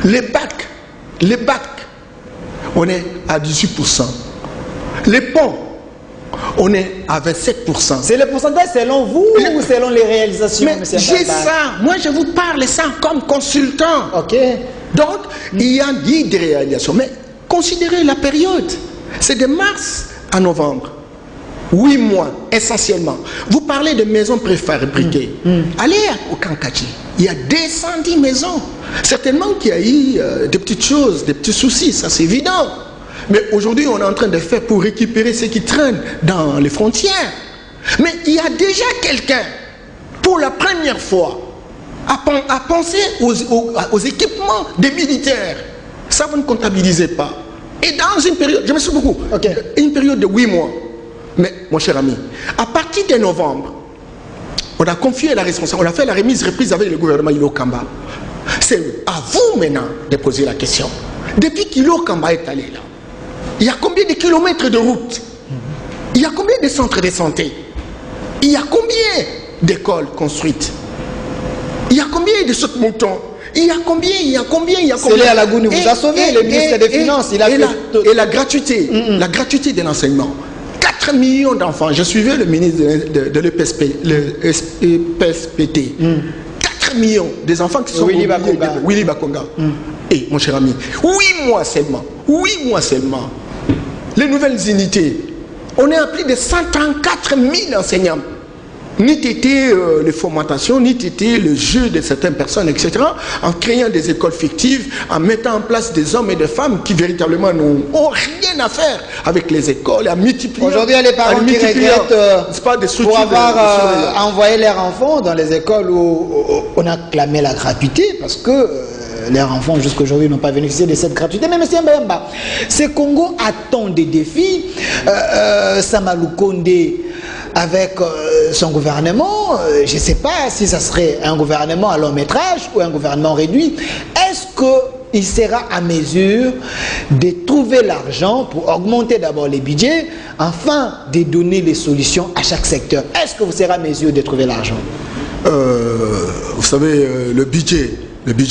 Speaker 3: Les bacs, on est à 18%. Les ponts, on est à 27%.
Speaker 2: C'est le pourcentage selon vous ou selon les réalisations?
Speaker 3: Mais j'ai ça. Moi, je vous parle ça comme consultant.
Speaker 2: Ok.
Speaker 3: Donc, il y a des réalisations. Mais considérez la période. C'est de mars à novembre. 8 mois, essentiellement. Vous parlez de maisons préfabriquées. Allez au Kankachi. Il y a 210 maisons. Certainement qu'il y a eu des petites choses, des petits soucis, ça c'est évident. Mais aujourd'hui, on est en train de faire pour récupérer ce qui traîne dans les frontières. Mais il y a déjà quelqu'un, pour la première fois, à penser aux équipements des militaires. Ça, vous ne comptabilisez pas. Et dans une période, je me suis beaucoup, une période de 8 mois. Mais, mon cher ami, à partir de novembre, on a confié la responsabilité, on a fait la remise-reprise avec le gouvernement Ilo Kamba. C'est à vous maintenant de poser la question. Depuis qu'Ilo Kamba est allé là, il y a combien de kilomètres de route? Il y a combien de centres de santé? Il y a combien d'écoles construites? Il y a combien de sautes-moutons? Il y a combien?
Speaker 2: C'est Léa Lagouni vous a sauvé, le ministre des Finances.
Speaker 3: Et la gratuité, la gratuité de l'enseignement. 4 millions d'enfants. Je suivais le ministre de l'EPSPT. 4 millions des enfants qui sont
Speaker 2: Willy Bakonga.
Speaker 3: Et mon cher ami, 8 mois seulement. Les nouvelles unités, on est à plus de 134 000 enseignants. Ni t'étais les formatations, ni t'étais le jeu de certaines personnes, etc. En créant des écoles fictives, en mettant en place des hommes et des femmes qui véritablement n'ont rien à faire avec les écoles, à multiplier.
Speaker 2: Aujourd'hui, il y a les parents qui regrettent pour avoir envoyé leurs enfants dans les écoles où on a clamé la gratuité parce que leurs enfants jusqu'à aujourd'hui n'ont pas bénéficié de cette gratuité. Mais M. Mbemba, ce Congo attend des défis. Samalou Kondé avec son gouvernement, je ne sais pas si ça serait un gouvernement à long métrage ou un gouvernement réduit. Est-ce qu'il sera à mesure de trouver l'argent pour augmenter d'abord les budgets, afin de donner les solutions à chaque secteur? Est-ce que vous serez à mesure de trouver l'argent?
Speaker 3: Vous savez, le budget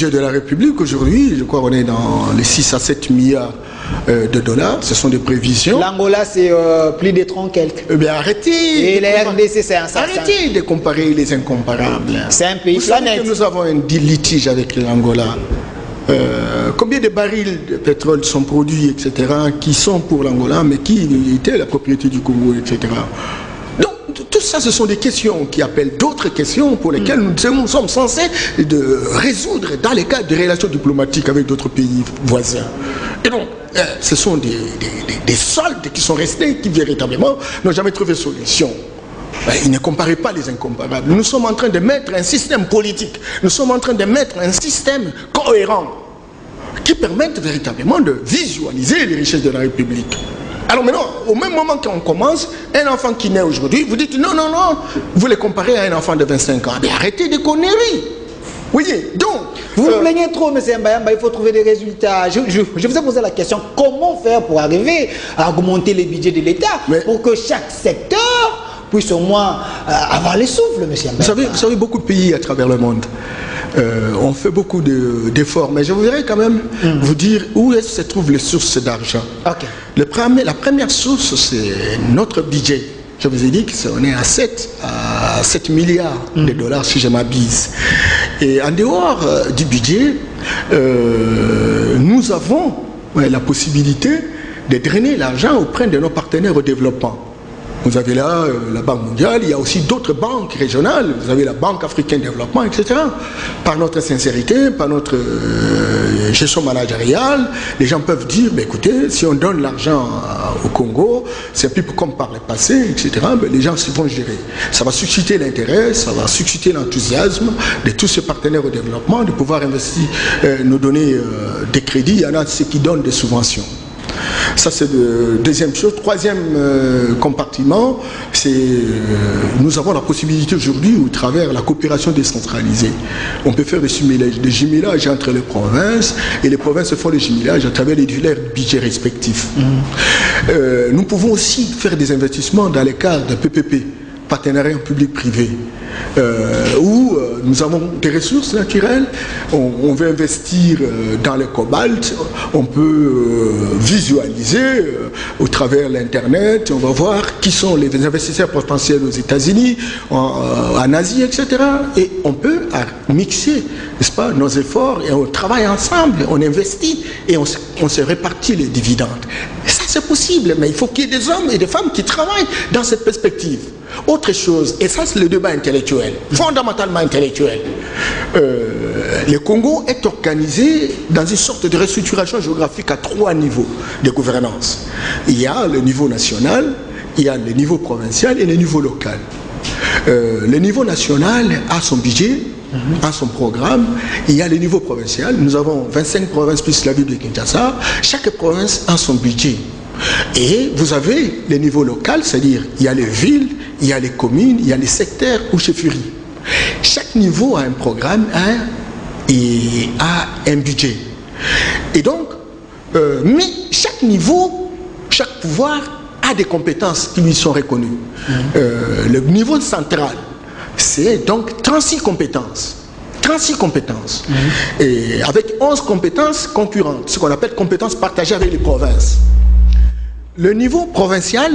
Speaker 3: de la République aujourd'hui, je crois qu'on est dans les 6 à 7 milliards de dollars, ce sont des prévisions.
Speaker 2: L'Angola, c'est plus de 30 quelques.
Speaker 3: Eh bien, arrêtez.
Speaker 2: Et la RDC, c'est un
Speaker 3: arrêtez de comparer les incomparables.
Speaker 2: C'est un pays
Speaker 3: planète. Vous savez que nous avons un litige avec l'Angola. Combien de barils de pétrole sont produits, etc., qui sont pour l'Angola, mais qui étaient la propriété du Congo, etc. Donc, tout ça, ce sont des questions qui appellent d'autres questions pour lesquelles nous sommes censés de résoudre dans les cadres de relations diplomatiques avec d'autres pays voisins. Et donc, ce sont des soldes qui sont restés, qui véritablement n'ont jamais trouvé solution. Il ne comparait pas les incomparables. Nous sommes en train de mettre un système politique, nous sommes en train de mettre un système cohérent qui permette véritablement de visualiser les richesses de la République. Alors maintenant, au même moment qu'on commence, un enfant qui naît aujourd'hui, vous dites non, non, non, vous le comparez à un enfant de 25 ans. Mais arrêtez des conneries. Oui, donc...
Speaker 2: Vous vous plaignez trop, M. Mbayamba, il faut trouver des résultats. Je vous ai posé la question, comment faire pour arriver à augmenter les budgets de l'État pour que chaque secteur puisse au moins avoir les souffles, M. Mbayamba.
Speaker 3: Vous savez, beaucoup de pays à travers le monde ont fait beaucoup d'efforts, mais je voudrais quand même vous dire où est-ce que se trouvent les sources d'argent.
Speaker 2: Okay.
Speaker 3: La première source, c'est notre budget. Je vous ai dit qu'on est à 7 milliards de dollars si je m'abuse. Et en dehors du budget, nous avons la possibilité de drainer l'argent auprès de nos partenaires au développement. Vous avez là la Banque mondiale, il y a aussi d'autres banques régionales, vous avez la Banque africaine de développement, etc. Par notre sincérité, par notre gestion managériale, les gens peuvent dire, ben écoutez, si on donne l'argent au Congo, c'est plus comme par le passé, etc., ben les gens vont gérer. Ça va susciter l'intérêt, ça va susciter l'enthousiasme de tous ces partenaires au développement, de pouvoir investir, nous donner des crédits. Il y en a ceux qui donnent des subventions. Ça, c'est la deuxième chose. Troisième compartiment, c'est nous avons la possibilité aujourd'hui, au travers de la coopération décentralisée, on peut faire des jumelages entre les provinces, et les provinces font des jumelages à travers leurs budgets respectifs. Nous pouvons aussi faire des investissements dans les cadres de PPP, partenariat public-privé, où nous avons des ressources naturelles, on veut investir dans le cobalt, on peut visualiser au travers l'internet, on va voir qui sont les investisseurs potentiels aux États-Unis, en Asie, etc. Et on peut mixer, n'est-ce pas, nos efforts, et on travaille ensemble, on investit et on se répartit les dividendes. Et ça, c'est possible, mais il faut qu'il y ait des hommes et des femmes qui travaillent dans cette perspective. Autre chose, et ça c'est le débat intellectuel, fondamentalement intellectuel. Le Congo est organisé dans une sorte de restructuration géographique à 3 niveaux de gouvernance. Il y a le niveau national, il y a le niveau provincial et le niveau local. Le niveau national a son budget, a son programme. Il y a le niveau provincial, nous avons 25 provinces plus la ville de Kinshasa, chaque province a son budget. Et vous avez le niveau local, c'est-à-dire il y a les villes, il y a les communes, il y a les secteurs ou chefferies. Chaque niveau a un programme et a un budget. Et donc, mais chaque niveau, chaque pouvoir a des compétences qui lui sont reconnues. Le niveau central, c'est donc 36 compétences. 36 compétences. Et avec 11 compétences concurrentes, ce qu'on appelle compétences partagées avec les provinces. Le niveau provincial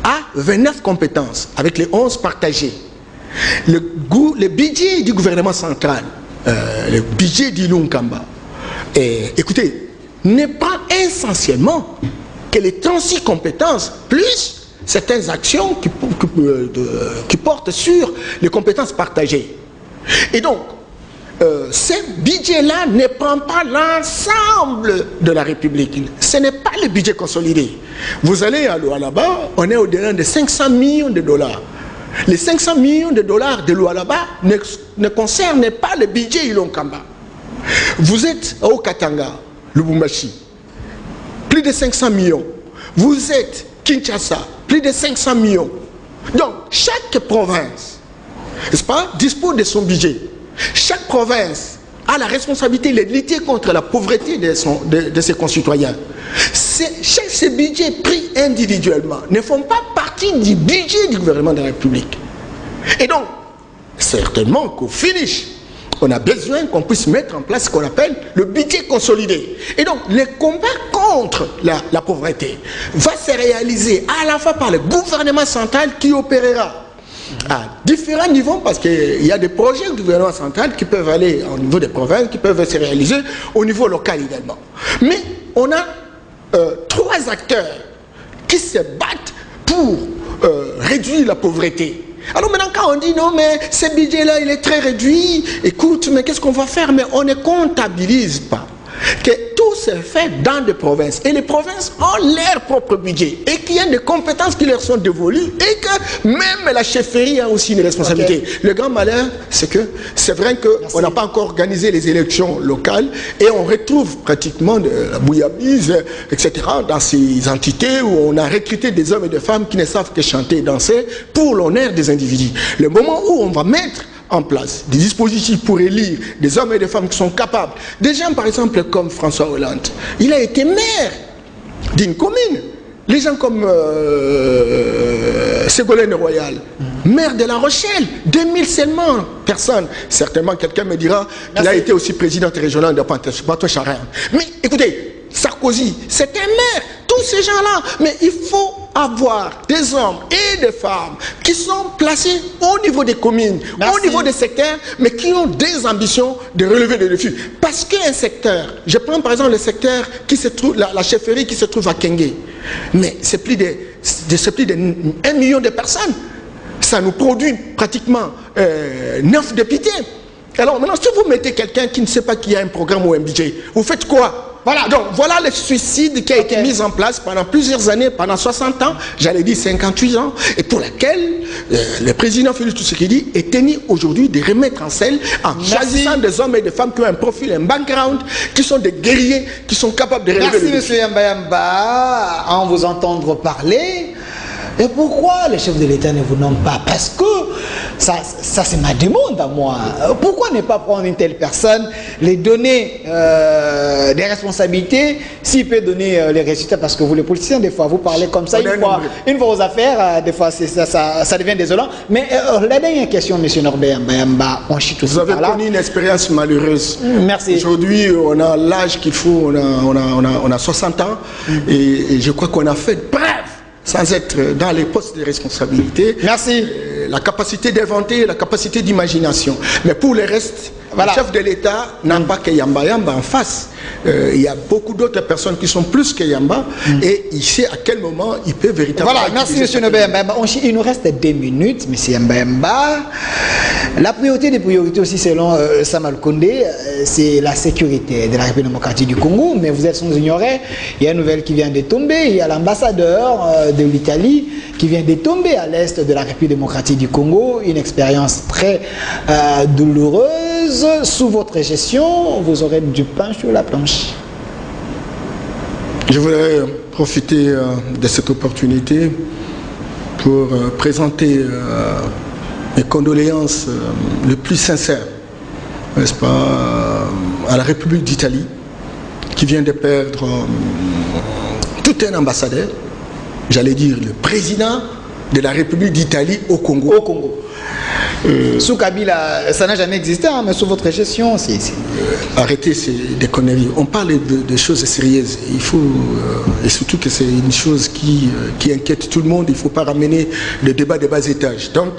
Speaker 3: a 29 compétences, avec les 11 partagées. Le budget du gouvernement central, le budget d'Ilunkamba, écoutez, n'est pas essentiellement que les 36 compétences, plus certaines actions qui portent sur les compétences partagées. Et donc, ce budget-là ne prend pas l'ensemble de la République. Ce n'est pas le budget consolidé. Vous allez à Lualaba, on est au-delà de 500 millions de dollars. Les 500 millions de dollars de Lualaba ne concernent pas le budget Ilunkamba. Vous êtes au Katanga, Lubumbashi, plus de 500 millions. Vous êtes Kinshasa, plus de 500 millions. Donc, chaque province, n'est-ce pas, dispose de son budget. Chaque province a la responsabilité de lutter contre la pauvreté de ses concitoyens. Ces budgets pris individuellement ne font pas partie du budget du gouvernement de la République. Et donc, certainement qu'au finish, on a besoin qu'on puisse mettre en place ce qu'on appelle le budget consolidé. Et donc, le combat contre la pauvreté va se réaliser à la fois par le gouvernement central qui opérera à différents niveaux, parce qu'il y a des projets du gouvernement central qui peuvent aller au niveau des provinces, qui peuvent se réaliser au niveau local également. Mais on a 3 acteurs qui se battent pour réduire la pauvreté. Alors maintenant, quand on dit non, mais ce budget-là, il est très réduit, écoute, mais qu'est-ce qu'on va faire? Mais on ne comptabilise pas que tout se fait dans des provinces. Et les provinces ont leur propre budget. Et qu'il y a des compétences qui leur sont dévolues. Et que même la chefferie a aussi une responsabilité. Le grand malheur, c'est que c'est vrai qu'on n'a pas encore organisé les élections locales. Et on retrouve pratiquement de la bouillabaisse, etc. dans ces entités où on a recruté des hommes et des femmes qui ne savent que chanter et danser pour l'honneur des individus. Le moment où on va mettre en place des dispositifs pour élire des hommes et des femmes qui sont capables, des gens par exemple comme François Hollande, il a été maire d'une commune. Les gens comme Ségolène Royal, maire de La Rochelle, 2000 seulement personnes. Certainement quelqu'un me dira qu'il a été aussi président régional de Poitou-Charentes. Mais écoutez, Sarkozy, c'est un maire, tous ces gens-là. Mais il faut avoir des hommes et des femmes qui sont placés au niveau des communes, au niveau des secteurs, mais qui ont des ambitions de relever des défis. Parce qu'un secteur, je prends par exemple le secteur qui se trouve, la chefferie qui se trouve à Kengue, mais c'est plus de 1 million de personnes. Ça nous produit pratiquement 9 députés. Alors maintenant, si vous mettez quelqu'un qui ne sait pas qu'il y a un programme ou un budget, vous faites quoi? Voilà, donc voilà le suicide qui a été mis en place pendant plusieurs années, pendant 60 ans, j'allais dire 58 ans, et pour laquelle le président Félix Tshisekedi est tenu aujourd'hui de remettre en selle en choisissant des hommes et des femmes qui ont un profil, un background, qui sont des guerriers, qui sont capables de relever les défis.
Speaker 2: Merci M. Yamba, à vous entendre parler. Et pourquoi les chefs de l'État ne vous nomment pas? Parce que ça c'est ma demande à moi. Pourquoi ne pas prendre une telle personne, les donner des responsabilités, s'il peut donner les résultats? Parce que vous les politiciens, des fois, vous parlez comme ça, une fois aux affaires, des fois ça devient désolant. Mais la dernière question, M. Norbert Yamba, on chie tout
Speaker 3: vous avez connu une expérience malheureuse.
Speaker 2: Merci.
Speaker 3: Aujourd'hui, on a l'âge qu'il faut, on a 60 ans, et je crois qu'on a fait bref, sans être dans les postes de responsabilité.
Speaker 2: Merci.
Speaker 3: La capacité d'inventer, la capacité d'imagination. Mais pour le reste, le chef de l'État n'a pas que Yamba en face. Il y a beaucoup d'autres personnes qui sont plus que Yamba et il sait à quel moment il peut véritablement...
Speaker 2: Voilà, merci M. Norbert Yamba. Il nous reste 2 minutes, M. Yamba. La priorité des priorités aussi selon Samuel Kondé, c'est la sécurité de la République démocratique du Congo. Mais vous êtes sans ignorer, il y a une nouvelle qui vient de tomber. Il y a l'ambassadeur de l'Italie qui vient de tomber à l'est de la République démocratique du Congo. Une expérience très douloureuse. Sous votre gestion, vous aurez du pain sur la planche.
Speaker 3: Je voudrais profiter de cette opportunité pour présenter mes condoléances les plus sincères, n'est-ce pas, à la République d'Italie, qui vient de perdre tout un ambassadeur, j'allais dire le président de la République d'Italie au Congo.
Speaker 2: Au Congo. Sous Kabila, ça n'a jamais existé, hein, mais sous votre gestion,
Speaker 3: arrêtez des conneries. On parle de choses sérieuses. Il faut, et surtout que c'est une chose qui inquiète tout le monde. Il ne faut pas ramener le débat des bas étages. Donc,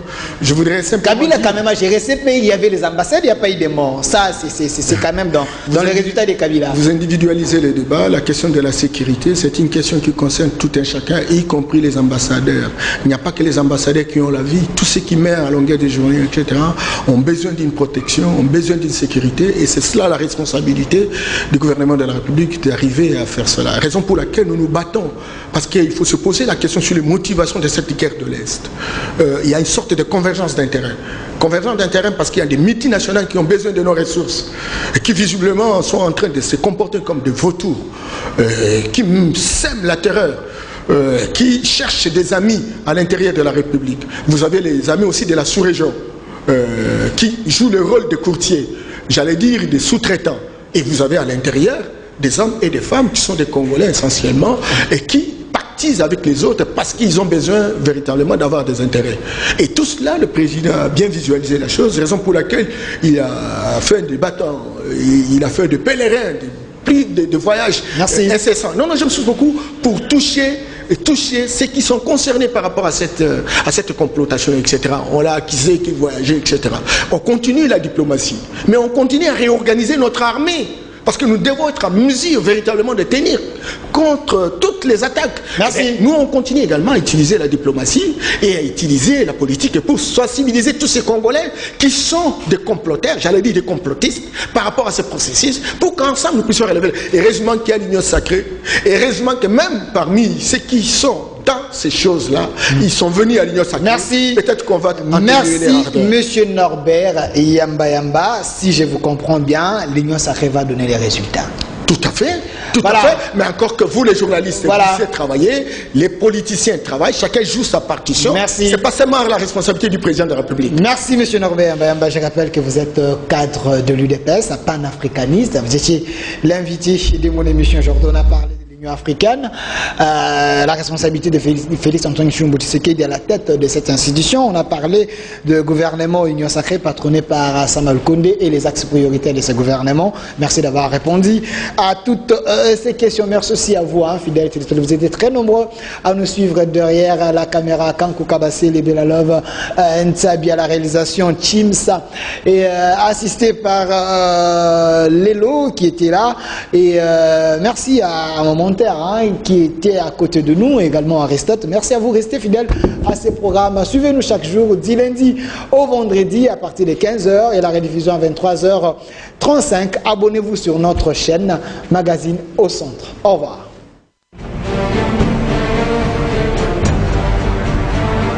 Speaker 3: je voudrais simplement...
Speaker 2: Kabila, quand même, a géré ces pays. Il y avait les ambassades, il n'y a pas eu de morts. Ça, c'est quand même dans les résultats des Kabila.
Speaker 3: Vous individualisez le débat. La question de la sécurité, c'est une question qui concerne tout un chacun, y compris les ambassadeurs. Il n'y a pas que les ambassadeurs qui ont la vie. Tous ceux qui meurent à longueur de journée, etc., ont besoin d'une protection, ont besoin d'une sécurité, et c'est cela la responsabilité du gouvernement de la République d'arriver à faire cela. Raison pour laquelle nous nous battons, parce qu'il faut se poser la question sur les motivations de cette guerre de l'Est. Il y a une sorte de convergence d'intérêts. Convergence d'intérêts parce qu'il y a des multinationales qui ont besoin de nos ressources, et qui visiblement sont en train de se comporter comme des vautours, qui sèment la terreur, qui cherchent des amis à l'intérieur de la République. Vous avez les amis aussi de la sous-région qui jouent le rôle de courtiers, j'allais dire des sous-traitants. Et vous avez à l'intérieur des hommes et des femmes qui sont des Congolais essentiellement et qui pactisent avec les autres parce qu'ils ont besoin véritablement d'avoir des intérêts. Et tout cela, le président a bien visualisé la chose, raison pour laquelle il a fait des bâtons, il a fait des pèlerins, de voyages incessants. Non, je me suis beaucoup pour toucher ceux qui sont concernés par rapport à cette complotation, etc. On l'a accusé qu'ils voyageaient, etc. On continue la diplomatie, mais on continue à réorganiser notre armée, parce que nous devons être en mesure véritablement de tenir contre toutes les attaques.
Speaker 2: Merci.
Speaker 3: Et nous, on continue également à utiliser la diplomatie et à utiliser la politique pour sensibiliser tous ces Congolais qui sont des comploteurs, j'allais dire des complotistes, par rapport à ce processus, pour qu'ensemble nous puissions relever. Et heureusement qu'il y a l'union sacrée, et heureusement que même parmi ceux qui sont dans ces choses-là, ils sont venus à l'union sacrée.
Speaker 2: Merci.
Speaker 3: Peut-être qu'on va
Speaker 2: Merci, monsieur Norbert Yamba. Si je vous comprends bien, l'union sacrée va donner les résultats.
Speaker 3: Tout à fait, tout
Speaker 2: Voilà.
Speaker 3: à fait. Mais encore que vous, les journalistes,
Speaker 2: Voilà.
Speaker 3: vous puissiez travailler, les politiciens travaillent, chacun joue sa partition.
Speaker 2: Merci.
Speaker 3: C'est pas seulement la responsabilité du président de la République.
Speaker 2: Merci, monsieur Norbert Yamba. Je rappelle que vous êtes cadre de l'UDPS, panafricaniste. Vous étiez l'invité de mon émission. Aujourd'hui, on a parlé de l'Union africaine. La responsabilité de Félix Antoine Tshilombo Tshisekedi à la tête de cette institution. On a parlé de gouvernement Union sacrée patronné par Samuel Kondé et les axes prioritaires de ce gouvernement. Merci d'avoir répondu à toutes ces questions. Merci aussi à vous, fidèles téléspectateurs. Vous êtes très nombreux à nous suivre derrière la caméra. Kankou Kabase, les Belalov, Ntsabi à la réalisation, Chimsa, et assisté par Lelo qui était là. Et merci à Monterre qui était à côté de nous, également Aristote. Merci à vous, restez fidèles à ces programmes. Suivez-nous chaque jour, du lundi au vendredi à partir de 15h et la rediffusion à 23h35. Abonnez-vous sur notre chaîne Magazine au Centre. Au revoir.